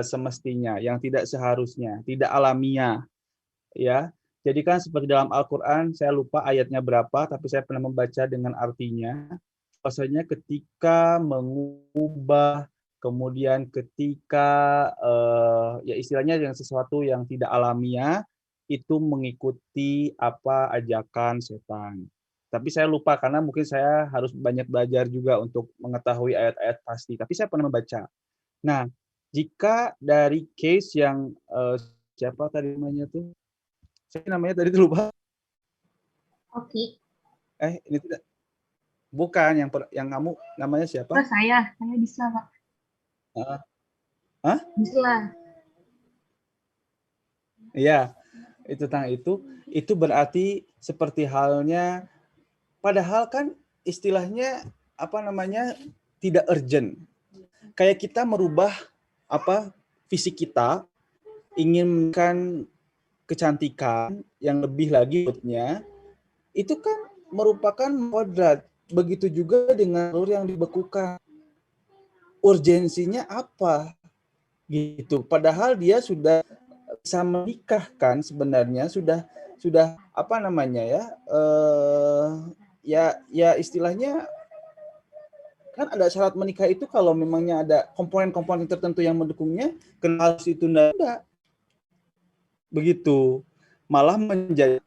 semestinya, yang tidak seharusnya, tidak alamiah ya. Jadi kan seperti dalam Al-Qur'an, saya lupa ayatnya berapa tapi saya pernah membaca dengan artinya. Bahwasanya ketika mengubah, kemudian ketika ya istilahnya yang sesuatu yang tidak alamiah itu mengikuti apa ajakan setan. Tapi saya lupa karena mungkin saya harus banyak belajar juga untuk mengetahui ayat-ayat pasti. Tapi saya pernah membaca. Nah, jika dari case yang siapa tadi namanya tuh? Saya namanya tadi tuh lupa. Oki. Ini tidak. Bukan yang kamu namanya siapa? Oh, saya bisa, Pak. Hah? Bisa. Iya, itu tentang itu berarti seperti halnya padahal kan istilahnya apa namanya tidak urgent. Kayak kita merubah apa fisik kita, ingin kan kecantikan yang lebih lagi menurutnya, itu kan merupakan kodrat. Begitu juga dengan telur yang dibekukan. Urgensinya apa? Gitu. Padahal dia sudah bisa menikah kan sebenarnya, sudah apa namanya ya, ya istilahnya kan ada syarat menikah itu kalau memangnya ada komponen-komponen tertentu yang mendukungnya, kenapa harus ditunda? Begitu. Malah menjadi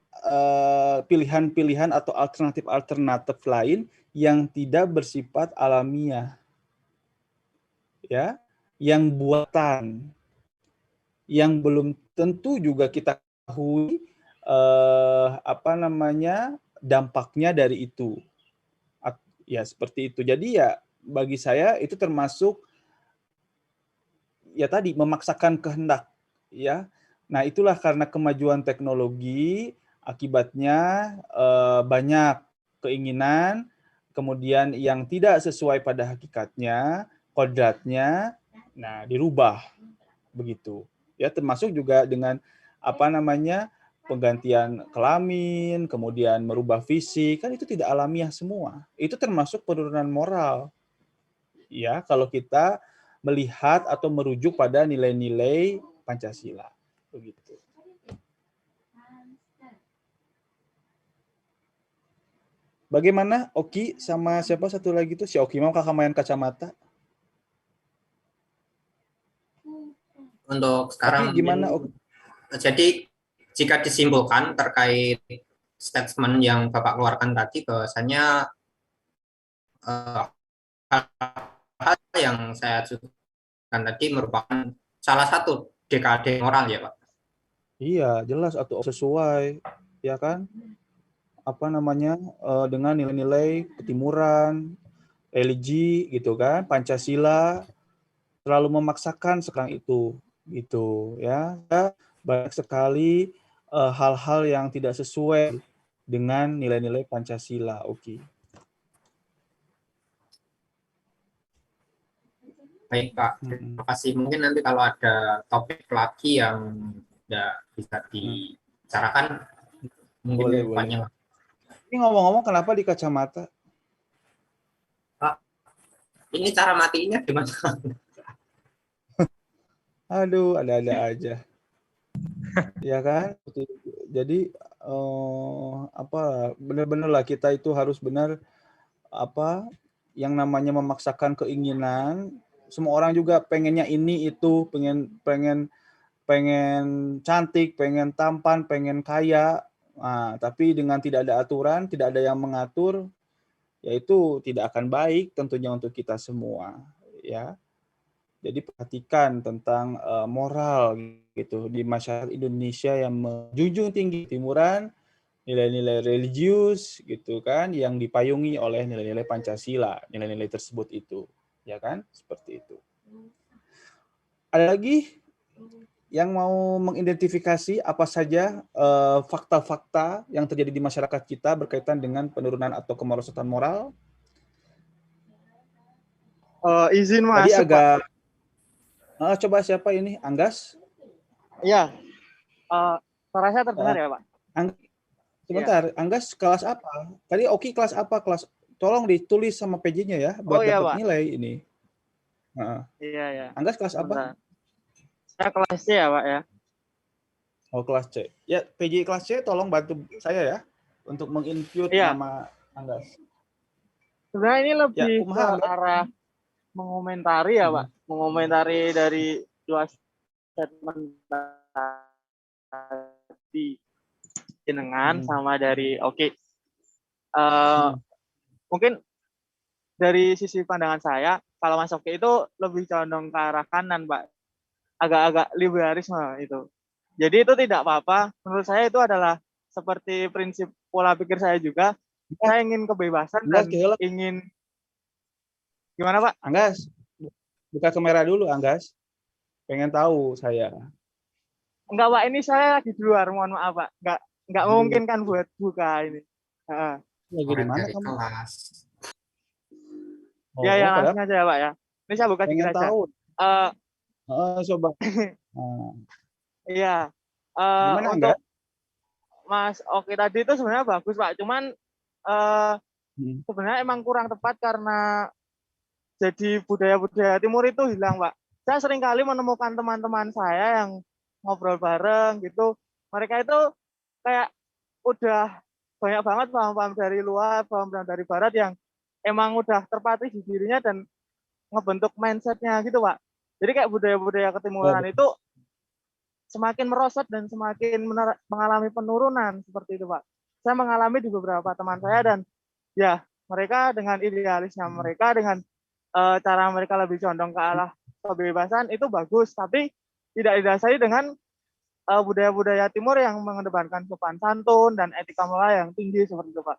pilihan-pilihan atau alternatif-alternatif lain yang tidak bersifat alamiah. Ya, yang buatan, yang belum tentu juga kita ketahui apa namanya dampaknya dari itu. Ya seperti itu. Jadi ya bagi saya itu termasuk ya tadi memaksakan kehendak ya. Nah, itulah karena kemajuan teknologi akibatnya banyak keinginan kemudian yang tidak sesuai pada hakikatnya, kodratnya nah dirubah begitu. Ya termasuk juga dengan apa namanya penggantian kelamin, kemudian merubah fisik, kan itu tidak alamiah semua. Itu termasuk penurunan moral. Ya, kalau kita melihat atau merujuk pada nilai-nilai Pancasila. Begitu. Bagaimana Oki sama siapa satu lagi tuh? Si Oki mau kakak main kacamata. Untuk sekarang Oki gimana Oki? Jadi jika disimpulkan terkait statement yang Bapak keluarkan tadi bahwasanya hal yang saya sebutkan tadi merupakan salah satu dekade moral ya Pak. Iya, jelas atau sesuai ya kan? Apa namanya? Dengan nilai-nilai ketimuran, religi gitu kan, Pancasila terlalu memaksakan sekarang itu gitu ya. Banyak sekali hal-hal yang tidak sesuai dengan nilai-nilai Pancasila. Oke. Baik Pak, terima kasih. Mungkin nanti kalau ada topik lagi yang tidak bisa dibicarakan, mungkin boleh. Ini ngomong-ngomong kenapa di kacamata? Pak, ini cara matinya gimana? Aduh, ada-ada aja. Ya kan? Jadi apa benar-benar lah kita itu harus benar apa yang namanya memaksakan keinginan. Semua orang juga pengennya ini itu, pengen cantik, pengen tampan, pengen kaya. Nah, tapi dengan tidak ada aturan, tidak ada yang mengatur, yaitu tidak akan baik tentunya untuk kita semua, ya. Jadi perhatikan tentang moral gitu di masyarakat Indonesia yang menjunjung tinggi ketimuran, nilai-nilai religius gitu kan yang dipayungi oleh nilai-nilai Pancasila, nilai-nilai tersebut itu, ya kan? Seperti itu. Ada lagi yang mau mengidentifikasi apa saja fakta-fakta yang terjadi di masyarakat kita berkaitan dengan penurunan atau kemerosotan moral? Izin Tadi masuk, agak Pak. Coba siapa ini? Anggas? Iya. Suara saya terdengar ya, Pak? Sebentar, ya. Anggas kelas apa? Tadi Oki kelas apa? Kelas tolong ditulis sama PJ-nya ya buat dapat nilai ini. Iya. Anggas kelas apa? Saya kelas C ya, Pak ya. Oh, kelas C. Ya, PJ kelas C tolong bantu saya ya untuk menginput nama Anggas. Sebenarnya ini lebih ke arah mengomentari ya, Pak. Mengomentari dari dua statement tadi jenengan sama dari Oki. Mungkin dari sisi pandangan saya, kalau Mas Oki itu lebih condong ke arah kanan, Pak. Agak-agak liberalisme itu. Jadi itu tidak apa-apa. Menurut saya itu adalah seperti prinsip pola pikir saya juga. Saya ingin kebebasan dan ingin gimana, Pak? Anggas, buka kamera dulu, Anggas. Pengen tahu saya. Enggak, Pak. Ini saya lagi di luar. Mohon maaf, Pak. Enggak memungkinkan buat buka ini. Lagi di mana kamu? Ya, langsung aja ya, Pak ya. Ini saya buka dikit aja. Tahu. Coba. Iya. Gimana, untuk enggak? Mas Oki tadi itu sebenarnya bagus, Pak. Cuman sebenarnya emang kurang tepat karena jadi budaya-budaya timur itu hilang, Pak. Saya sering kali menemukan teman-teman saya yang ngobrol bareng gitu. Mereka itu kayak udah banyak banget paham-paham dari luar, paham-paham dari barat yang emang udah terpatri di dirinya dan ngebentuk mindsetnya gitu Pak. Jadi kayak budaya-budaya ketimuran itu semakin merosot dan semakin mengalami penurunan seperti itu Pak. Saya mengalami di beberapa teman saya dan ya mereka dengan idealisnya mereka, dengan cara mereka lebih condong ke arah kebebasan itu bagus, tapi tidak didasari dengan budaya-budaya timur yang mengedepankan sopan santun dan etika moral yang tinggi seperti itu Pak.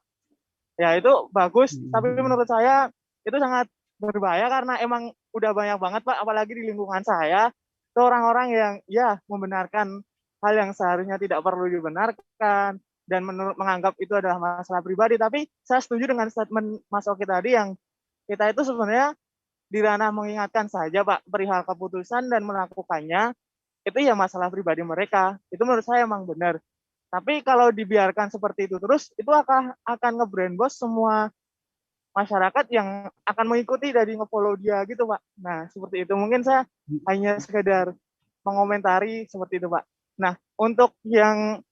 Ya itu bagus, tapi menurut saya itu sangat berbahaya karena emang udah banyak banget Pak, apalagi di lingkungan saya, itu orang-orang yang ya membenarkan hal yang seharusnya tidak perlu dibenarkan dan menganggap itu adalah masalah pribadi. Tapi saya setuju dengan statement Mas Oki tadi yang kita itu sebenarnya di ranah mengingatkan saja Pak perihal keputusan dan melakukannya itu ya masalah pribadi mereka. Itu menurut saya emang benar. Tapi kalau dibiarkan seperti itu terus, itu akan nge-brainwash semua masyarakat yang akan mengikuti dari nge-follow dia gitu Pak. Nah seperti itu, mungkin saya hanya sekedar mengomentari seperti itu Pak. Nah untuk yang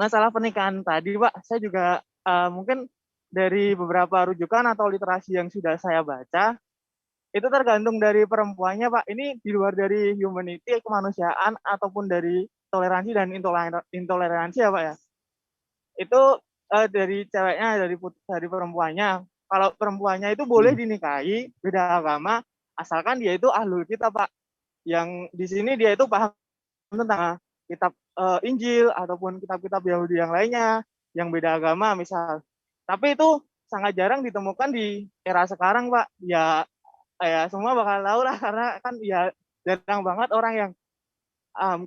masalah pernikahan tadi Pak, saya juga mungkin dari beberapa rujukan atau literasi yang sudah saya baca, itu tergantung dari perempuannya Pak. Ini di luar dari humanity, kemanusiaan, ataupun dari toleransi dan intoleransi ya Pak ya. Itu dari ceweknya, dari perempuannya. Kalau perempuannya itu boleh dinikahi beda agama, asalkan dia itu ahlul kitab Pak. Yang di sini dia itu paham tentang kitab Injil ataupun kitab-kitab Yahudi yang lainnya yang beda agama misal. Tapi itu sangat jarang ditemukan di era sekarang Pak. Ya semua bakal tahu lah karena kan ya jarang banget orang yang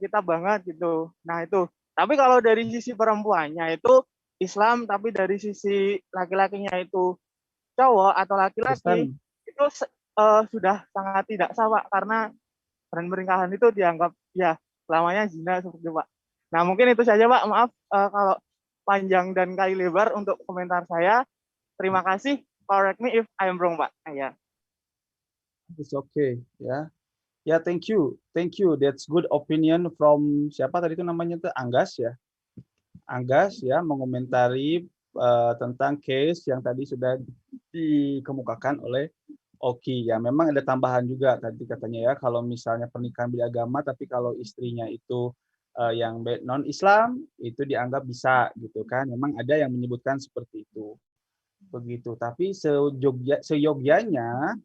kitab banget gitu. Nah itu. Tapi kalau dari sisi perempuannya itu Islam, tapi dari sisi laki-lakinya itu cowok atau laki-laki itu sudah sangat tidak sah Pak, karena pernikahan itu dianggap ya selamanya zina seperti itu Pak. Nah mungkin itu saja Pak, maaf kalau panjang dan kali lebar untuk komentar saya. Terima kasih, correct me if I am wrong Pak. Ya. It's okay ya. Ya, thank you. That's good opinion from siapa tadi itu namanya tuh Anggas ya. Anggas ya mengomentari tentang case yang tadi sudah dikemukakan oleh Oki. Ya, memang ada tambahan juga tadi katanya ya, kalau misalnya pernikahan beda agama tapi kalau istrinya itu yang non-Islam itu dianggap bisa gitu kan. Memang ada yang menyebutkan seperti itu. Begitu. Tapi seyogyanya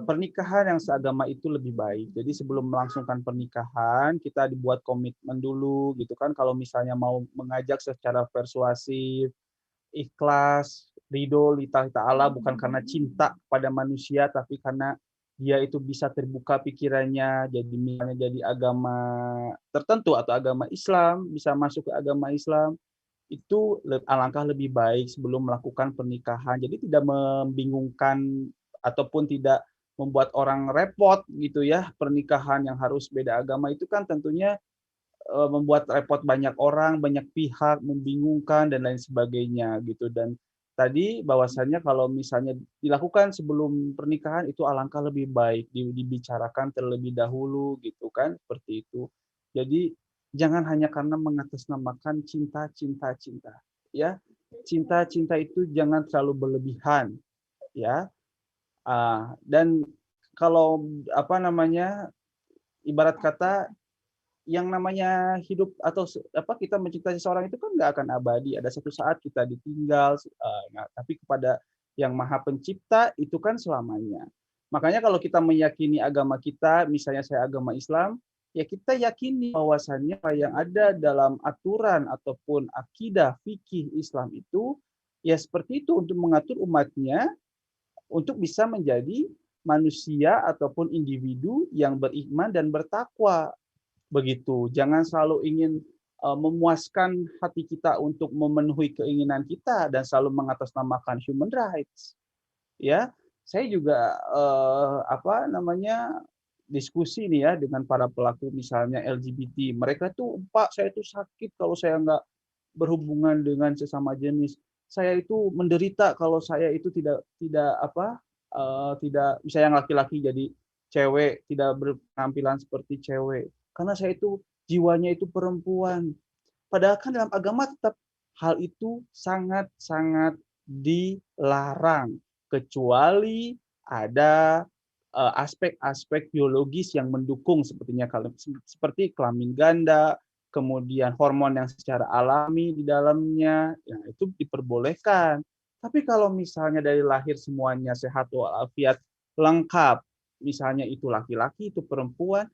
pernikahan yang seagama itu lebih baik. Jadi sebelum melangsungkan pernikahan, kita dibuat komitmen dulu, gitu kan. Kalau misalnya mau mengajak secara persuasif, ikhlas, ridho lillahi ta'ala, bukan karena cinta pada manusia, tapi karena dia itu bisa terbuka pikirannya, jadi misalnya jadi agama tertentu atau agama Islam, bisa masuk ke agama Islam, itu alangkah lebih baik sebelum melakukan pernikahan. Jadi tidak membingungkan ataupun tidak membuat orang repot gitu ya. Pernikahan yang harus beda agama itu kan tentunya membuat repot banyak orang, banyak pihak, membingungkan dan lain sebagainya gitu. Dan tadi bahwasannya kalau misalnya dilakukan sebelum pernikahan itu alangkah lebih baik dibicarakan terlebih dahulu gitu kan, seperti itu. Jadi jangan hanya karena mengatasnamakan cinta ya. Cinta itu jangan terlalu berlebihan ya. Dan kalau ibarat kata yang namanya hidup atau kita mencintai seseorang itu kan nggak akan abadi. Ada satu saat kita ditinggal. Tapi kepada yang Maha Pencipta itu kan selamanya. Makanya kalau kita meyakini agama kita, misalnya saya agama Islam, ya kita yakini bahwasannya yang ada dalam aturan ataupun akidah fikih Islam itu ya seperti itu untuk mengatur umatnya untuk bisa menjadi manusia ataupun individu yang beriman dan bertakwa. Begitu. Jangan selalu ingin memuaskan hati kita untuk memenuhi keinginan kita dan selalu mengatasnamakan human rights. Ya, saya juga diskusi nih ya dengan para pelaku misalnya LGBT. Mereka tuh, Pak, saya tuh sakit kalau saya nggak berhubungan dengan sesama jenis. Saya itu menderita kalau saya itu tidak misalnya yang laki-laki jadi cewek, tidak berpenampilan seperti cewek. Karena saya itu jiwanya itu perempuan. Padahal kan dalam agama tetap hal itu sangat-sangat dilarang, kecuali ada aspek-aspek biologis yang mendukung, seperti kelamin ganda, kemudian hormon yang secara alami di dalamnya, ya itu diperbolehkan. Tapi kalau misalnya dari lahir semuanya sehat walafiat lengkap, misalnya itu laki-laki, itu perempuan,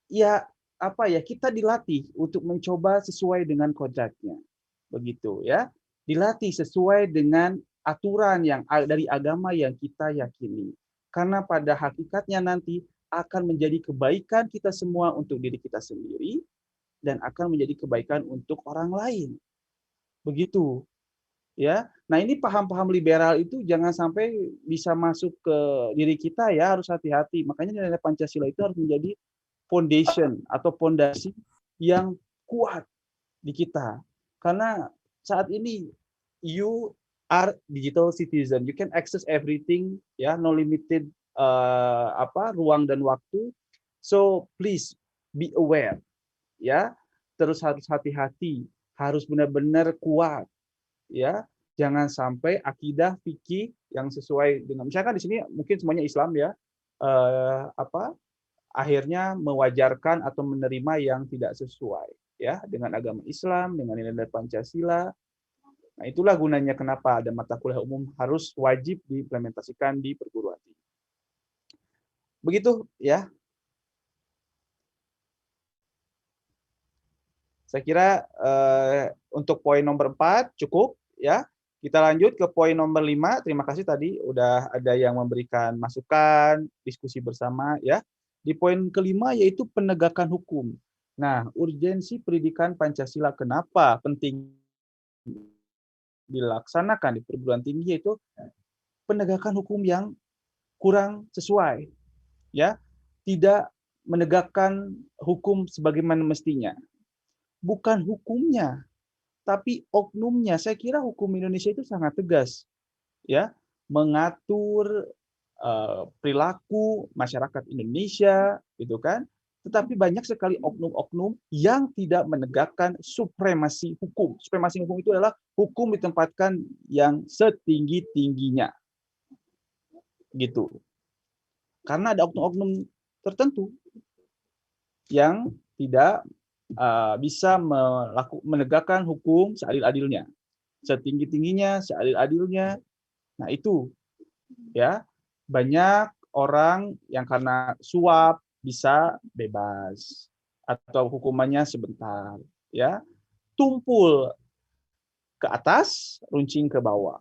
ya apa ya, kita dilatih untuk mencoba sesuai dengan kodratnya. Begitu ya. Dilatih sesuai dengan aturan yang dari agama yang kita yakini. Karena pada hakikatnya nanti akan menjadi kebaikan kita semua untuk diri kita sendiri dan akan menjadi kebaikan untuk orang lain. Begitu. Ya. Nah, ini paham-paham liberal itu jangan sampai bisa masuk ke diri kita ya, harus hati-hati. Makanya nilai Pancasila itu harus menjadi foundation atau fondasi yang kuat di kita. Karena saat ini you are digital citizen, you can access everything, ya, no limited ruang dan waktu. So please be aware, ya. Terus harus hati-hati, harus benar-benar kuat, ya. Jangan sampai akidah fikih yang sesuai dengan, misalkan di sini mungkin semuanya Islam ya, akhirnya mewajarkan atau menerima yang tidak sesuai ya dengan agama Islam, dengan nilai Pancasila. Nah, itulah gunanya kenapa ada mata kuliah umum harus wajib diimplementasikan di perguruan tinggi. Begitu ya. Saya kira untuk poin nomor 4 cukup ya. Kita lanjut ke poin nomor 5. Terima kasih tadi udah ada yang memberikan masukan, diskusi bersama ya. Di poin kelima yaitu penegakan hukum. Nah, urgensi pendidikan Pancasila kenapa penting dilaksanakan di perguruan tinggi, yaitu penegakan hukum yang kurang sesuai, ya, tidak menegakkan hukum sebagaimana mestinya. Bukan hukumnya, tapi oknumnya. Saya kira hukum Indonesia itu sangat tegas, ya, mengatur perilaku masyarakat Indonesia, gitu kan. Tetapi banyak sekali oknum-oknum yang tidak menegakkan supremasi hukum. Supremasi hukum itu adalah hukum ditempatkan yang setinggi-tingginya. Gitu. Karena ada oknum-oknum tertentu yang tidak bisa menegakkan hukum seadil-adilnya. Setinggi-tingginya, seadil-adilnya. Nah, itu ya, banyak orang yang karena suap bisa bebas atau hukumannya sebentar, ya. Tumpul ke atas, runcing ke bawah.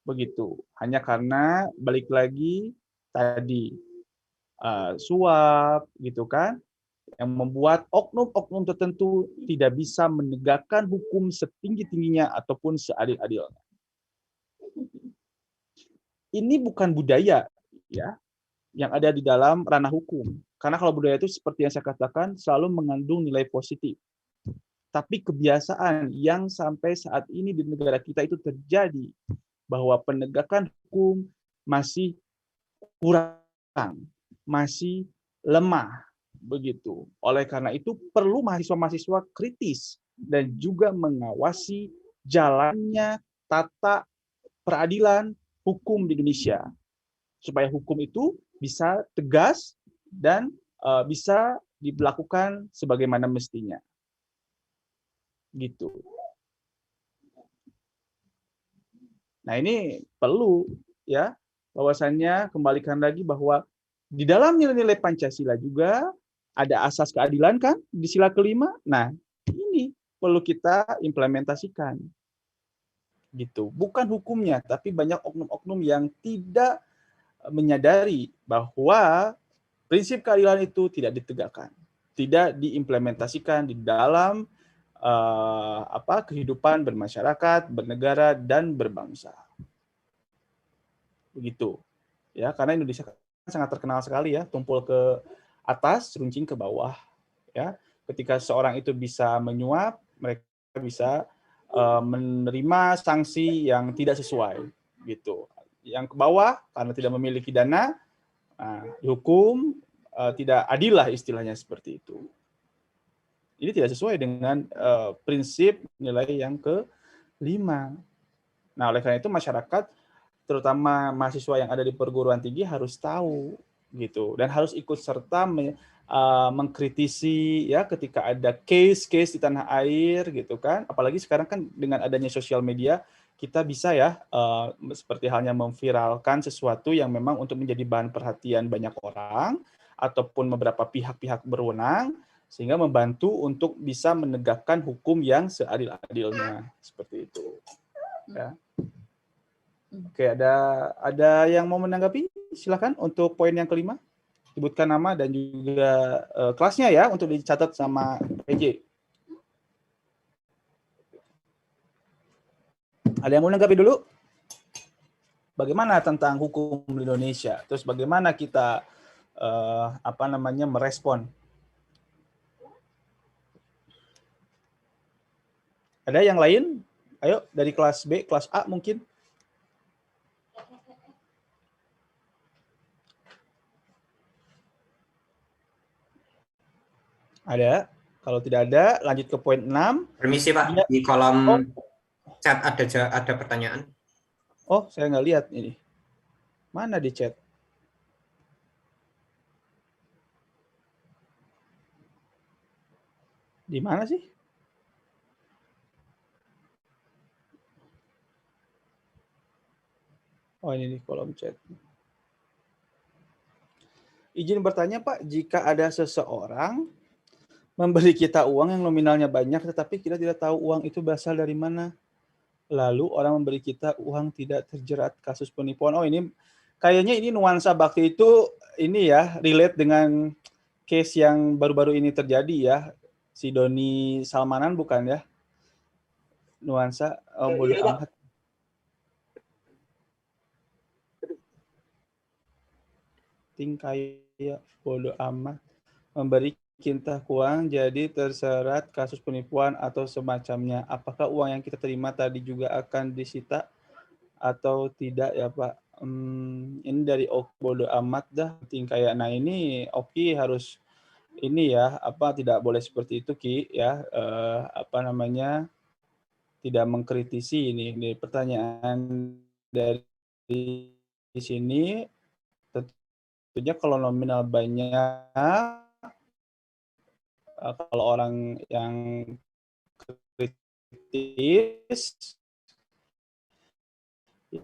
Begitu. Hanya karena balik lagi tadi suap gitu kan, yang membuat oknum-oknum tertentu tidak bisa menegakkan hukum setinggi-tingginya ataupun seadil-adilnya. Ini bukan budaya ya yang ada di dalam ranah hukum. Karena kalau budaya itu seperti yang saya katakan selalu mengandung nilai positif. Tapi kebiasaan yang sampai saat ini di negara kita itu terjadi bahwa penegakan hukum masih kurang, masih lemah begitu. Oleh karena itu perlu mahasiswa-mahasiswa kritis dan juga mengawasi jalannya tata peradilan hukum di Indonesia supaya hukum itu bisa tegas dan bisa dilakukan sebagaimana mestinya. Gitu. Nah, ini perlu ya bahwasannya kembalikan lagi bahwa di dalam nilai-nilai Pancasila juga ada asas keadilan kan di sila kelima. Nah, ini perlu kita implementasikan. Gitu. Bukan hukumnya, tapi banyak oknum-oknum yang tidak menyadari bahwa prinsip keadilan itu tidak ditegakkan, tidak diimplementasikan di dalam kehidupan bermasyarakat, bernegara dan berbangsa. Begitu. Ya, karena Indonesia sangat terkenal sekali ya, tumpul ke atas, runcing ke bawah. Ya, ketika seorang itu bisa menyuap, mereka bisa menerima sanksi yang tidak sesuai, gitu. Yang ke bawah karena tidak memiliki dana, dihukum tidak adil lah istilahnya seperti itu. Ini tidak sesuai dengan prinsip nilai yang Nah, oleh karena itu masyarakat, terutama mahasiswa yang ada di perguruan tinggi harus tahu gitu, dan harus ikut serta mengkritisi ya ketika ada case-case di tanah air gitu kan. Apalagi sekarang kan dengan adanya sosial media, kita bisa ya seperti halnya memviralkan sesuatu yang memang untuk menjadi bahan perhatian banyak orang ataupun beberapa pihak-pihak berwenang, sehingga membantu untuk bisa menegakkan hukum yang seadil-adilnya seperti itu. Ya. Oke, ada yang mau menanggapi? Silakan untuk poin yang kelima. Sebutkan nama dan juga kelasnya ya untuk dicatat sama PJ. Ada yang mau menanggapi dulu? Bagaimana tentang hukum di Indonesia? Terus bagaimana kita merespon? Ada yang lain? Ayo dari kelas B, kelas A mungkin. Ada? Kalau tidak ada, lanjut ke poin 6. Permisi Pak, di kolom chat ada pertanyaan. Oh, saya nggak lihat ini. Mana di chat? Di mana sih? Oh, ini di kolom chat. Izin bertanya Pak, jika ada seseorang memberi kita uang yang nominalnya banyak, tetapi kita tidak tahu uang itu berasal dari mana, lalu orang memberi kita uang tidak terjerat kasus penipuan. Oh, ini kayaknya ini nuansa bakti itu ini ya, relate dengan case yang baru-baru ini terjadi ya. Si Doni Salmanan bukan ya? Nuansa bodoh amat. Kayak bodoh amat memberi kita uang jadi terserat kasus penipuan atau semacamnya. Apakah uang yang kita terima tadi juga akan disita atau tidak ya Pak? Ini dari Oki bodoh amat dah. Kayak nah ini Oki harus ini ya tidak boleh seperti itu Ki ya tidak mengkritisi ini pertanyaan dari sini. Tentunya kalau nominal banyak, kalau orang yang kritis,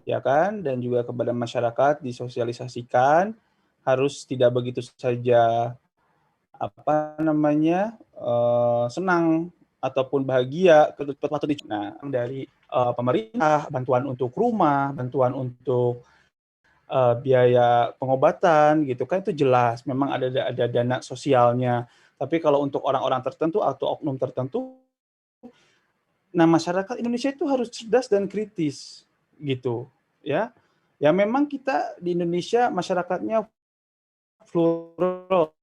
ya kan, dan juga kepada masyarakat disosialisasikan, harus tidak begitu saja senang ataupun bahagia dari pemerintah, bantuan untuk rumah, bantuan untuk biaya pengobatan gitu kan, itu jelas memang ada dana sosialnya. Tapi kalau untuk orang-orang tertentu atau oknum tertentu, nah masyarakat Indonesia itu harus cerdas dan kritis gitu ya. Ya memang kita di Indonesia masyarakatnya plural,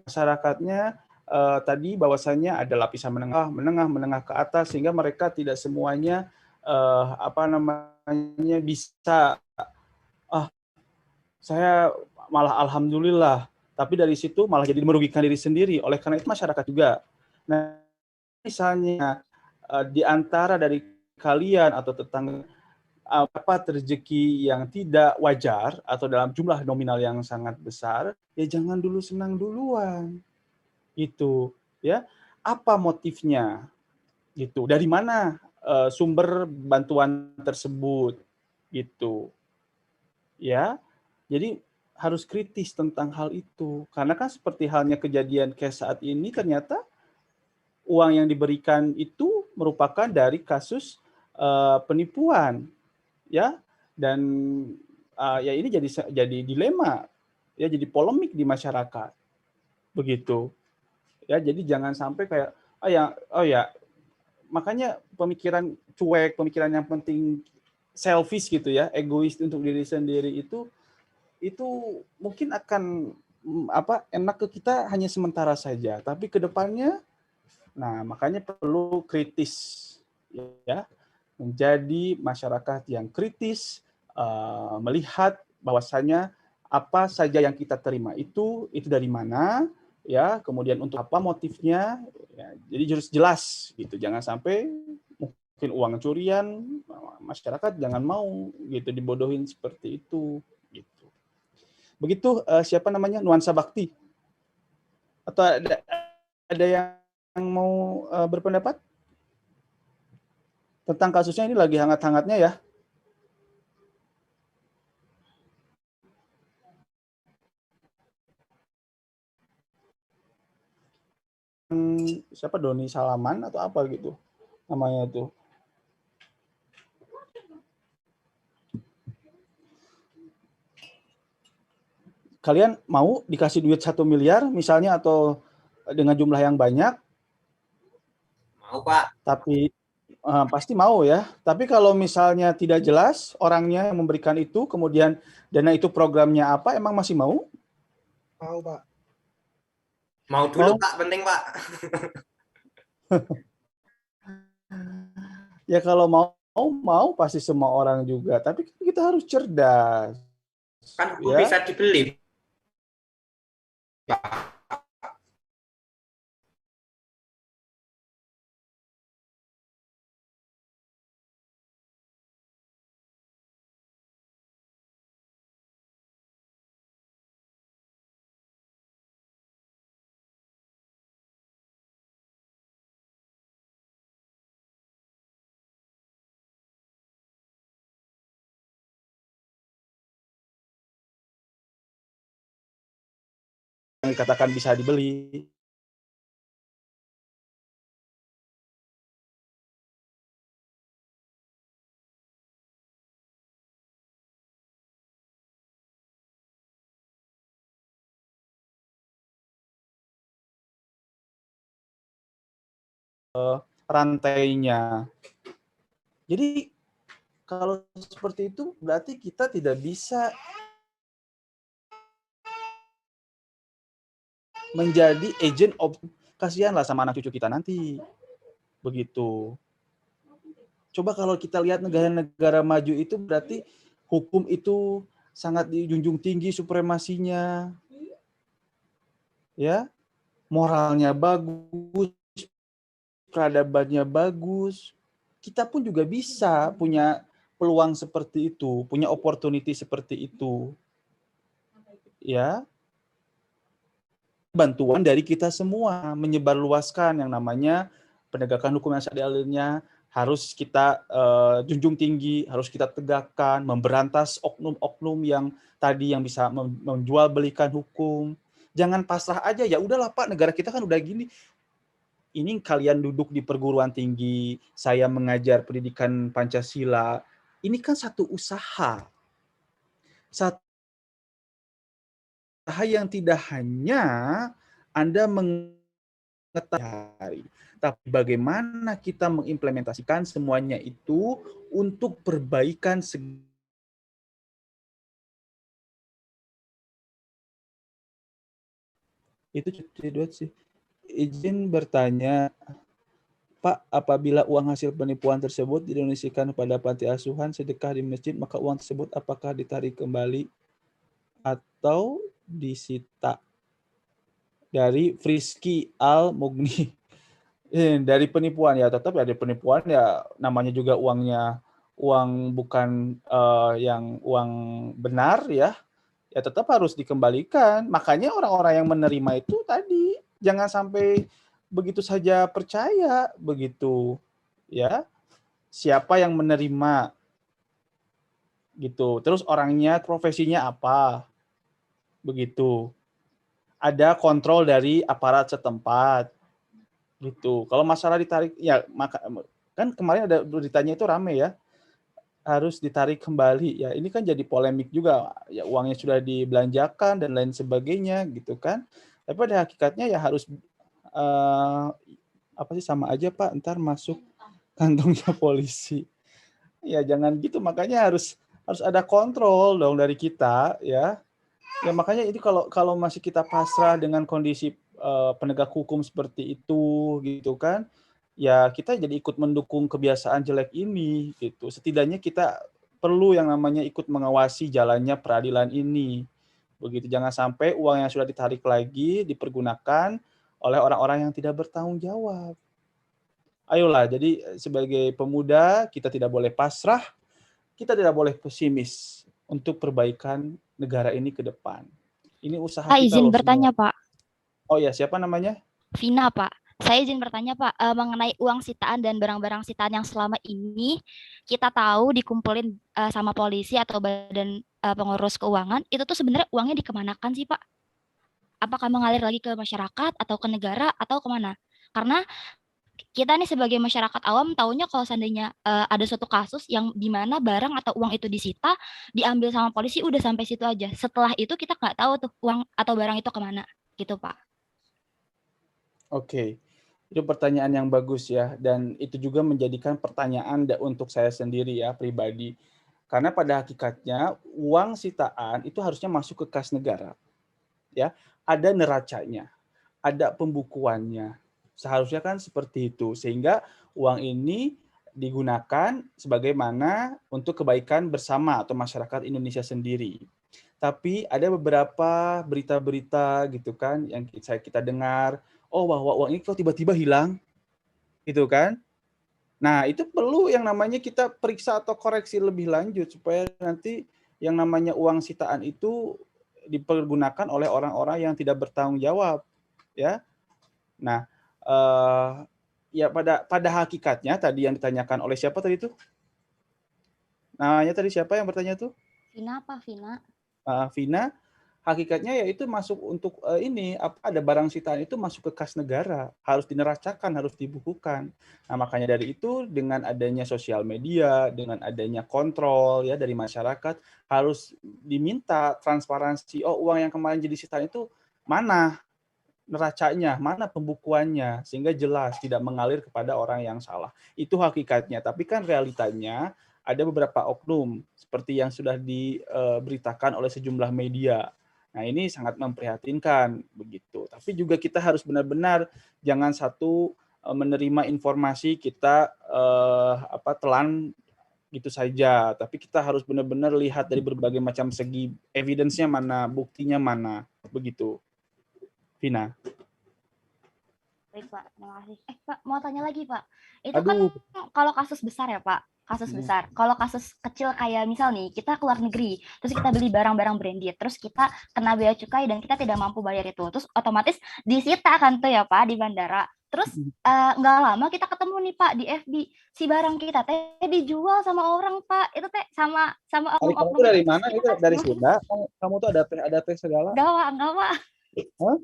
masyarakatnya tadi bahwasanya ada lapisan menengah ke atas, sehingga mereka tidak semuanya bisa saya malah alhamdulillah, tapi dari situ malah jadi merugikan diri sendiri. Oleh karena itu masyarakat juga. Nah, misalnya di antara dari kalian atau tetangga dapat rezeki yang tidak wajar atau dalam jumlah nominal yang sangat besar, ya jangan dulu senang duluan. Itu, ya. Apa motifnya? Gitu. Dari mana sumber bantuan tersebut? Gitu. Ya. Jadi harus kritis tentang hal itu. Karena kan seperti halnya kejadian case saat ini, ternyata uang yang diberikan itu merupakan dari kasus penipuan, ya. Dan ya ini jadi dilema, ya, jadi polemik di masyarakat, begitu. Ya, jadi jangan sampai kayak makanya pemikiran cuek, pemikiran yang penting selfish gitu ya, egois untuk diri sendiri itu mungkin akan enak ke kita hanya sementara saja, tapi ke depannya makanya perlu kritis ya, menjadi masyarakat yang kritis, melihat bahwasanya apa saja yang kita terima itu dari mana ya, kemudian untuk apa motifnya ya, jadi harus jelas gitu, jangan sampai mungkin uang curian, masyarakat jangan mau gitu dibodohin seperti itu gitu. Begitu siapa namanya nuansa bakti, atau ada yang mau berpendapat tentang kasusnya? Ini lagi hangat-hangatnya ya. Siapa, Doni Salaman atau apa gitu namanya tuh. Kalian mau dikasih duit 1 miliar misalnya, atau dengan jumlah yang banyak? Mau, Pak. Tapi pasti mau ya. Tapi kalau misalnya tidak jelas orangnya yang memberikan itu, kemudian dana itu programnya apa, emang masih mau? Mau, Pak. Mau dulu, Pak. Penting, Pak. Ya kalau mau pasti semua orang juga. Tapi kita harus cerdas. Kan hukum ya. bisa dibeli. Yang dikatakan bisa dibeli. Rantainya. Jadi kalau seperti itu berarti kita tidak bisa menjadi agent of, kasihanlah sama anak cucu kita nanti. Begitu. Coba kalau kita lihat negara-negara maju itu berarti hukum itu sangat dijunjung tinggi supremasinya. Ya. Moralnya bagus, peradabannya bagus. Kita pun juga bisa punya peluang seperti itu, punya opportunity seperti itu. Ya. Bantuan dari kita semua menyebarluaskan yang namanya penegakan hukum yang seadil-adilnya, harus kita junjung tinggi, harus kita tegakkan, memberantas oknum-oknum yang tadi yang bisa menjual belikan hukum. Jangan pasrah aja, ya udahlah Pak, negara kita kan udah gini. Ini kalian duduk di perguruan tinggi, saya mengajar pendidikan Pancasila. Ini kan satu usaha. Satu usaha yang tidak hanya Anda mengetahui, tapi bagaimana kita mengimplementasikan semuanya itu untuk perbaikan itu sih. Izin bertanya, Pak, apabila uang hasil penipuan tersebut didonasikan kepada panti asuhan, sedekah di masjid, maka uang tersebut apakah ditarik kembali atau disita? Dari Frisky Al-Mugni. Dari penipuan ya, tetap ya, dari penipuan ya, namanya juga uangnya uang bukan yang uang benar ya tetap harus dikembalikan. Makanya orang-orang yang menerima itu tadi jangan sampai begitu saja percaya begitu ya. Siapa yang menerima gitu. Terus orangnya profesinya apa? Begitu. Ada kontrol dari aparat setempat. Gitu. Kalau masalah ditarik ya maka kan kemarin ada beritanya itu rame ya. Harus ditarik kembali ya, ini kan jadi polemik juga ya, uangnya sudah dibelanjakan dan lain sebagainya gitu kan. Tapi pada hakikatnya ya harus apa sih, sama aja Pak, ntar masuk kantongnya polisi ya, jangan gitu. Makanya harus ada kontrol dong dari kita ya. Ya makanya ini kalau masih kita pasrah dengan kondisi penegak hukum seperti itu gitu kan, ya kita jadi ikut mendukung kebiasaan jelek ini gitu. Setidaknya kita perlu yang namanya ikut mengawasi jalannya peradilan ini. Begitu, jangan sampai uang yang sudah ditarik lagi dipergunakan oleh orang-orang yang tidak bertanggung jawab. Ayolah, jadi sebagai pemuda kita tidak boleh pasrah, kita tidak boleh pesimis untuk perbaikan negara ini ke depan. Ini usaha Pak, kita izin loh bertanya, semua. Pak. Oh ya, siapa namanya? Vina, Pak. Saya izin bertanya, Pak, mengenai uang sitaan dan barang-barang sitaan yang selama ini kita tahu dikumpulin sama polisi atau badan pengurus keuangan, itu tuh sebenarnya uangnya dikemanakan sih, Pak? Apakah mengalir lagi ke masyarakat atau ke negara atau kemana? Karena kita nih sebagai masyarakat awam taunya kalau seandainya ada suatu kasus yang di mana barang atau uang itu disita, diambil sama polisi, udah sampai situ aja. Setelah itu kita nggak tahu tuh uang atau barang itu kemana, gitu Pak. Oke, itu pertanyaan yang bagus ya, dan itu juga menjadikan pertanyaan untuk saya sendiri ya, pribadi. Karena pada hakikatnya uang sitaan itu harusnya masuk ke kas negara. Ya, ada neracanya, ada pembukuannya. Seharusnya kan seperti itu, sehingga uang ini digunakan sebagaimana untuk kebaikan bersama atau masyarakat Indonesia sendiri. Tapi ada beberapa berita-berita gitu kan yang kita dengar, oh bahwa uang ini kok tiba-tiba hilang, gitu kan? Nah, itu perlu yang namanya kita periksa atau koreksi lebih lanjut supaya nanti yang namanya uang sitaan itu dipergunakan oleh orang-orang yang tidak bertanggung jawab, ya. Nah, ya pada hakikatnya tadi yang ditanyakan oleh siapa tadi itu? Namanya tadi siapa yang bertanya tuh? Vina apa, Vina? Vina, hakikatnya ya itu masuk untuk ini ada barang sitaan itu masuk ke kas negara, harus dineracakan, harus dibukukan. Nah, makanya dari itu dengan adanya sosial media, dengan adanya kontrol ya dari masyarakat harus diminta transparansi. Oh, uang yang kemarin jadi sitaan itu mana neracanya, mana pembukuannya, sehingga jelas tidak mengalir kepada orang yang salah. Itu hakikatnya, tapi kan realitanya ada beberapa oknum seperti yang sudah diberitakan oleh sejumlah media. Nah, ini sangat memprihatinkan begitu. Tapi juga kita harus benar-benar jangan menerima informasi kita telan gitu saja, tapi kita harus benar-benar lihat dari berbagai macam segi, evidence-nya mana, buktinya mana, begitu. Vina. Baik, Pak. Terima kasih. Pak, mau tanya lagi, Pak. Itu Aduh. kan kalau kasus besar ya, Pak. Kasus besar. Kalau kasus kecil kayak misal nih, kita keluar negeri, terus kita beli barang-barang branded, terus kita kena bea cukai dan kita tidak mampu bayar itu, terus otomatis disita kan tuh ya, Pak, di bandara. Terus nggak lama kita ketemu nih, Pak, di FB, si barang kita teh dijual sama orang, Pak. Itu teh sama Kamu tuh dari mana? Itu dari Sunda? Kamu tuh ada teh segala? Enggak, Pak. Hah?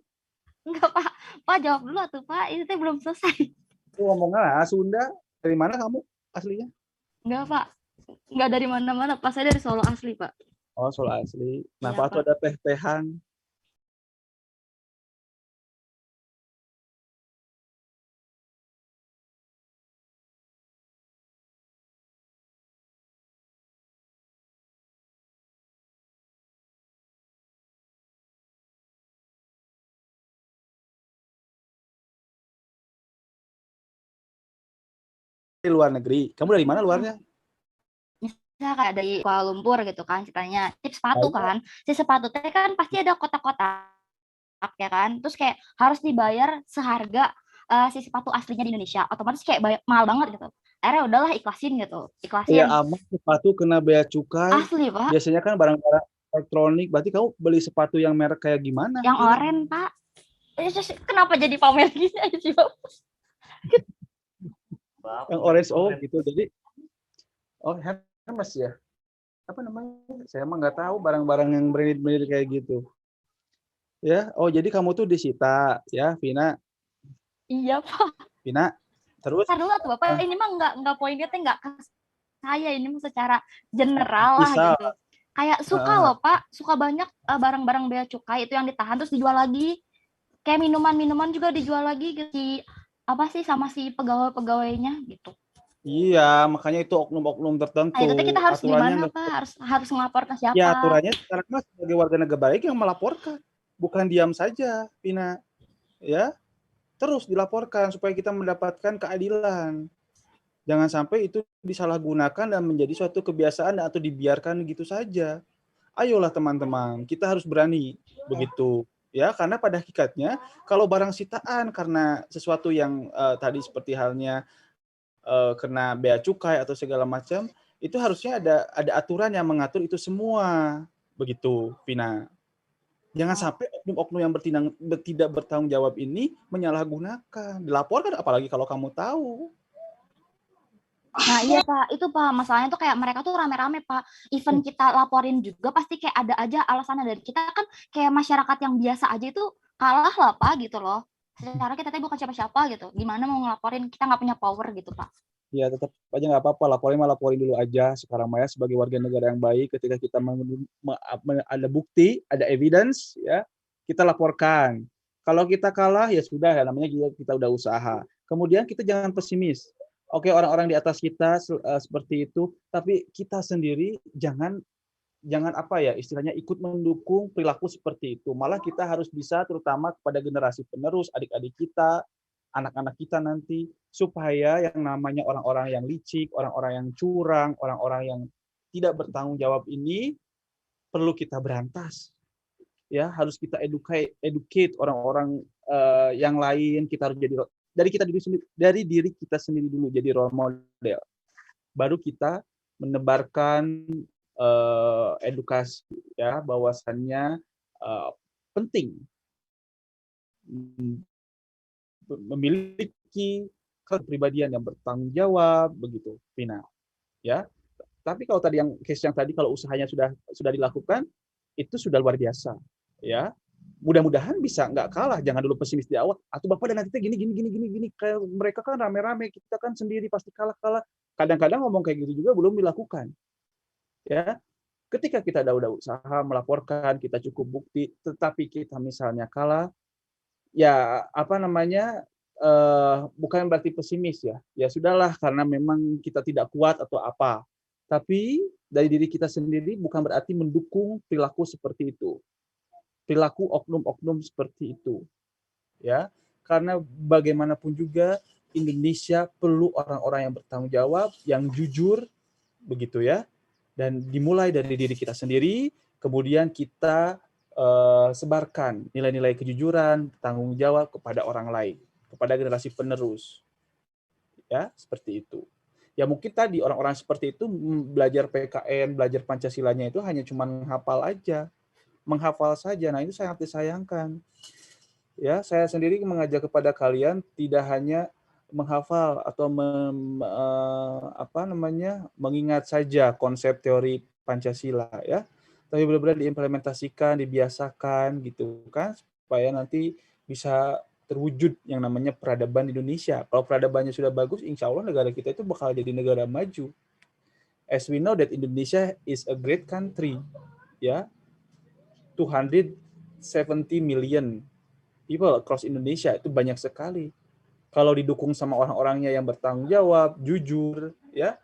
Enggak, Pak. Pak, jawab dulu tuh, Pak. Itu teh belum selesai. Itu ngomongnya Sunda. Dari mana kamu aslinya? Enggak, Pak. Enggak dari mana-mana, Pak. Saya dari Solo asli, Pak. Oh, Solo asli. Nah, Iya, Pak tuh Pak. ada teh-tehan. Di luar negeri. Kamu dari mana luarnya? Misalnya kayak dari Kuala Lumpur gitu kan, ceritanya tip sepatu kan. Si sepatu teh kan pasti ada kotak-kotak ya kan. Terus kayak harus dibayar seharga si sepatu aslinya di Indonesia. Otomatis kayak mahal banget gitu. Akhirnya udahlah ikhlasin gitu. Ikhlasin. Iya, aman sepatu kena bea cukai. Asli, Pak. Biasanya kan barang-barang elektronik. Berarti kamu beli sepatu yang merek kayak gimana? Yang oranye, Pak. Kenapa jadi pamer gini aja sih, Pak? Yang orange gitu. Jadi Hermes ya. Apa namanya? Saya emang nggak tahu barang-barang yang branded kayak gitu. Ya, oh jadi kamu tuh disita ya, Vina? Iya, Pak. Vina, terus? Ntar dulu tuh, Bapak. Ini mah nggak poinnya teh nggak ke saya, ini mah secara general lah gitu. Kayak suka loh, Pak. Suka banyak barang-barang bea cukai itu yang ditahan terus dijual lagi. Kayak minuman-minuman juga dijual lagi gitu. Sama si pegawai-pegawainya gitu. Iya, makanya itu oknum-oknum tertentu. Nah, itu kita harus gimana, Pak? Harus melapor ke siapa? Ya, aturannya sekarang sebagai warga negara baik yang melaporkan, bukan diam saja, Vina. Ya, terus dilaporkan supaya kita mendapatkan keadilan. Jangan sampai itu disalahgunakan dan menjadi suatu kebiasaan atau dibiarkan gitu saja. Ayolah teman-teman, kita harus berani begitu. Ya, karena pada hakikatnya kalau barang sitaan karena sesuatu yang tadi seperti halnya kena bea cukai atau segala macam, itu harusnya ada aturan yang mengatur itu semua. Begitu, Vina. Jangan sampai oknum-oknum yang tidak bertanggung jawab ini menyalahgunakan. Dilaporkan apalagi kalau kamu tahu. Nah iya Pak, itu Pak, masalahnya tuh kayak mereka tuh rame-rame Pak. Even kita laporin juga pasti kayak ada aja alasannya dari kita kan kayak masyarakat yang biasa aja itu kalah lah Pak gitu loh. Secara kita tuh bukan siapa-siapa gitu. Gimana mau ngelaporin, kita nggak punya power gitu Pak. Ya tetap aja nggak apa-apa, laporin dulu aja sekarang Maya sebagai warga negara yang baik. Ketika kita ada bukti, ada evidence, ya kita laporkan. Kalau kita kalah ya sudah, ya namanya juga kita udah usaha. Kemudian kita jangan pesimis. Oke, orang-orang di atas kita seperti itu, tapi kita sendiri jangan apa ya istilahnya ikut mendukung perilaku seperti itu. Malah kita harus bisa terutama kepada generasi penerus, adik-adik kita, anak-anak kita nanti, supaya yang namanya orang-orang yang licik, orang-orang yang curang, orang-orang yang tidak bertanggung jawab ini perlu kita berantas. Ya, harus kita educate orang-orang yang lain. Kita harus jadi dari diri kita sendiri dulu jadi role model. Baru kita menebarkan edukasi ya bahwasannya penting memiliki kepribadian yang bertanggung jawab begitu, Vina. Ya. Tapi kalau tadi case yang tadi kalau usahanya sudah dilakukan itu sudah luar biasa, ya. Mudah-mudahan bisa nggak kalah, jangan dulu pesimis di awal. Atau Bapak dan nanti gini. Kayak mereka kan rame-rame, kita kan sendiri pasti kalah. Kadang-kadang ngomong kayak gitu juga belum dilakukan. Ya, ketika kita udah usaha melaporkan, kita cukup bukti, tetapi kita misalnya kalah, ya apa namanya bukan berarti pesimis ya. Ya sudahlah karena memang kita tidak kuat atau apa. Tapi dari diri kita sendiri bukan berarti mendukung perilaku seperti itu. Perilaku oknum-oknum seperti itu. Ya, karena bagaimanapun juga Indonesia perlu orang-orang yang bertanggung jawab, yang jujur begitu ya. Dan dimulai dari diri kita sendiri, kemudian kita sebarkan nilai-nilai kejujuran, tanggung jawab kepada orang lain, kepada generasi penerus. Ya, seperti itu. Ya mungkin tadi orang-orang seperti itu belajar PKN, belajar Pancasilanya itu hanya cuma menghafal saja. Nah, itu sangat disayangkan. Ya, saya sendiri mengajak kepada kalian tidak hanya menghafal atau mengingat saja konsep teori Pancasila ya, tapi benar-benar diimplementasikan, dibiasakan gitu kan, supaya nanti bisa terwujud yang namanya peradaban di Indonesia. Kalau peradabannya sudah bagus, insya Allah negara kita itu bakal jadi negara maju. As we know that Indonesia is a great country, ya, 270 million people across Indonesia, itu banyak sekali. Kalau didukung sama orang-orangnya yang bertanggung jawab, jujur, ya,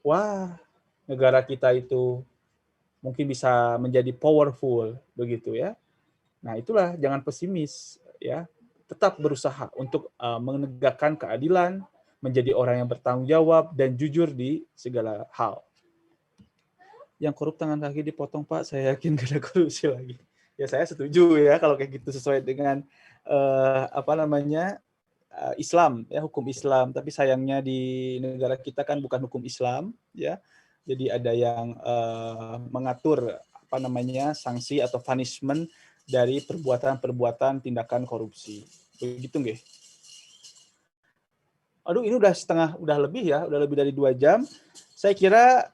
wah, negara kita itu mungkin bisa menjadi powerful, begitu ya. Nah, itulah jangan pesimis, ya. Tetap berusaha untuk menegakkan keadilan, menjadi orang yang bertanggung jawab dan jujur di segala hal. Yang korup tangan kaki dipotong Pak, saya yakin gak ada korupsi lagi. Ya saya setuju ya kalau kayak gitu sesuai dengan Islam ya, hukum Islam. Tapi sayangnya di negara kita kan bukan hukum Islam ya. Jadi ada yang mengatur sanksi atau punishment dari perbuatan tindakan korupsi. Begitu nggih? Aduh, ini udah lebih dari 2 jam. Saya kira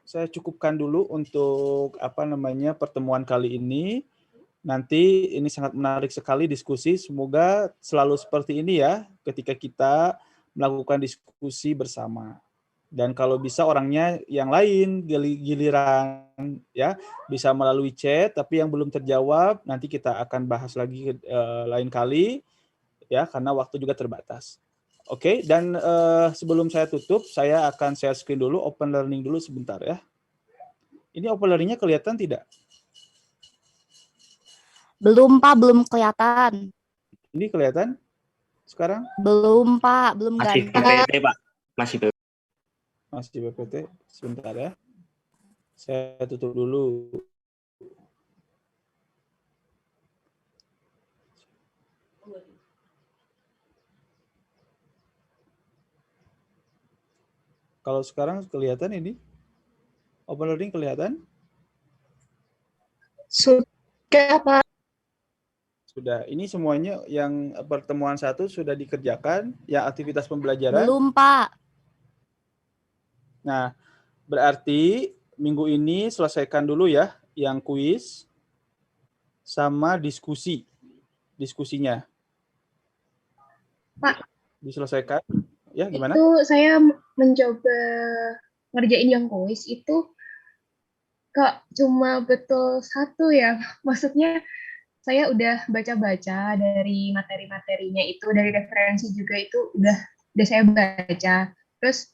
saya cukupkan dulu untuk pertemuan kali ini. Nanti ini sangat menarik sekali diskusi. Semoga selalu seperti ini ya ketika kita melakukan diskusi bersama. Dan kalau bisa orangnya yang lain giliran ya bisa melalui chat, tapi yang belum terjawab nanti kita akan bahas lagi lain kali ya karena waktu juga terbatas. Oke, dan sebelum saya tutup, saya akan share screen dulu, open learning dulu sebentar ya. Ini open learning-nya kelihatan tidak? Belum Pak, belum kelihatan. Ini kelihatan sekarang? Belum Pak, belum masih ganteng. PPT Pak, masih PPT, sebentar ya. Saya tutup dulu. Kalau sekarang kelihatan ini? Open learning kelihatan? Sudah, Pak. Sudah. Ini semuanya yang pertemuan 1 sudah dikerjakan, ya aktivitas pembelajaran. Belum, Pak. Nah, berarti minggu ini selesaikan dulu ya yang kuis sama diskusinya. Pak. Diselesaikan. Ya, gimana? Itu saya mencoba ngerjain yang kuis itu kok cuma betul 1 ya. Maksudnya saya udah baca-baca dari materi-materinya itu, dari referensi juga itu udah saya baca. Terus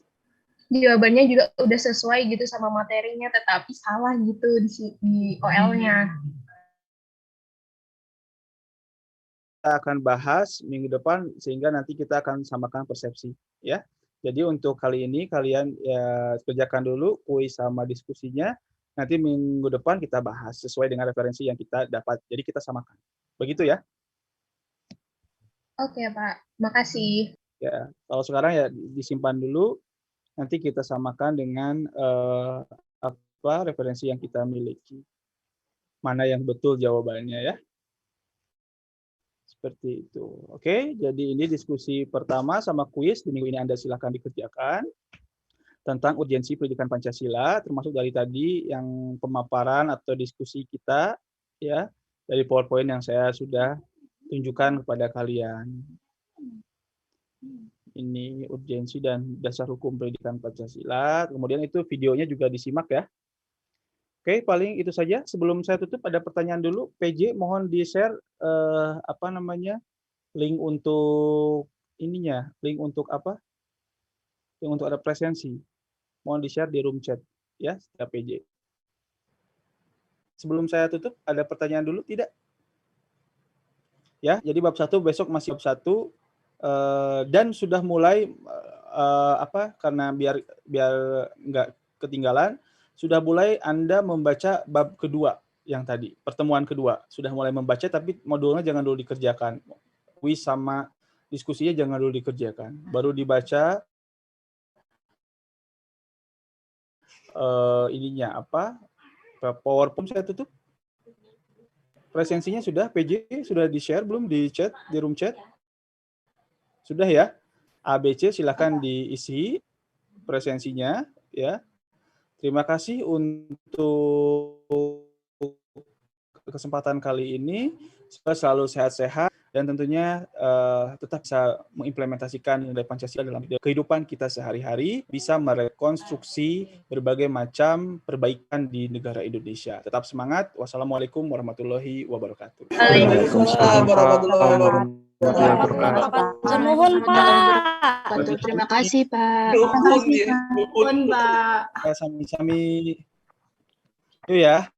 jawabannya juga udah sesuai gitu sama materinya, tetapi salah gitu di OL-nya. Kita akan bahas minggu depan sehingga nanti kita akan samakan persepsi, ya. Jadi untuk kali ini kalian ya kerjakan dulu kuis sama diskusinya. Nanti minggu depan kita bahas sesuai dengan referensi yang kita dapat. Jadi kita samakan. Begitu ya? Oke, Pak. Makasih. Ya, kalau sekarang ya disimpan dulu. Nanti kita samakan dengan apa referensi yang kita miliki. Mana yang betul jawabannya ya. Seperti itu. Oke, jadi ini diskusi pertama sama kuis. Di minggu ini Anda silakan dikerjakan. Tentang urgensi pendidikan Pancasila, termasuk dari tadi yang pemaparan atau diskusi kita, ya, dari PowerPoint yang saya sudah tunjukkan kepada kalian. Ini urgensi dan dasar hukum pendidikan Pancasila. Kemudian itu videonya juga disimak ya. Oke, paling itu saja. Sebelum saya tutup, ada pertanyaan dulu. PJ, mohon di-share apa namanya link untuk ininya, link untuk apa? Link untuk ada presensi. Mohon di-share di room chat ya, setiap PJ. Sebelum saya tutup, ada pertanyaan dulu tidak? Ya, jadi bab 1 besok masih bab 1 dan sudah mulai apa? Karena biar nggak ketinggalan, sudah mulai Anda membaca bab kedua yang tadi, pertemuan kedua. Sudah mulai membaca tapi modulnya jangan dulu dikerjakan. Kuis sama diskusinya jangan dulu dikerjakan. Baru dibaca ininya apa PowerPoint saya tutup. Presensinya sudah, PJ sudah di-share belum di chat, di room chat? Sudah ya? ABC silakan diisi presensinya ya. Terima kasih untuk kesempatan kali ini. Semoga selalu sehat-sehat dan tentunya tetap bisa mengimplementasikan nilai Pancasila dalam kehidupan kita sehari-hari, bisa merekonstruksi berbagai macam perbaikan di negara Indonesia. Tetap semangat. Wassalamualaikum warahmatullahi wabarakatuh. Waalaikumsalam warahmatullahi wabarakatuh. Nuhun, Pak. Terima kasih, Pak. Sami-sami. Yuk ya.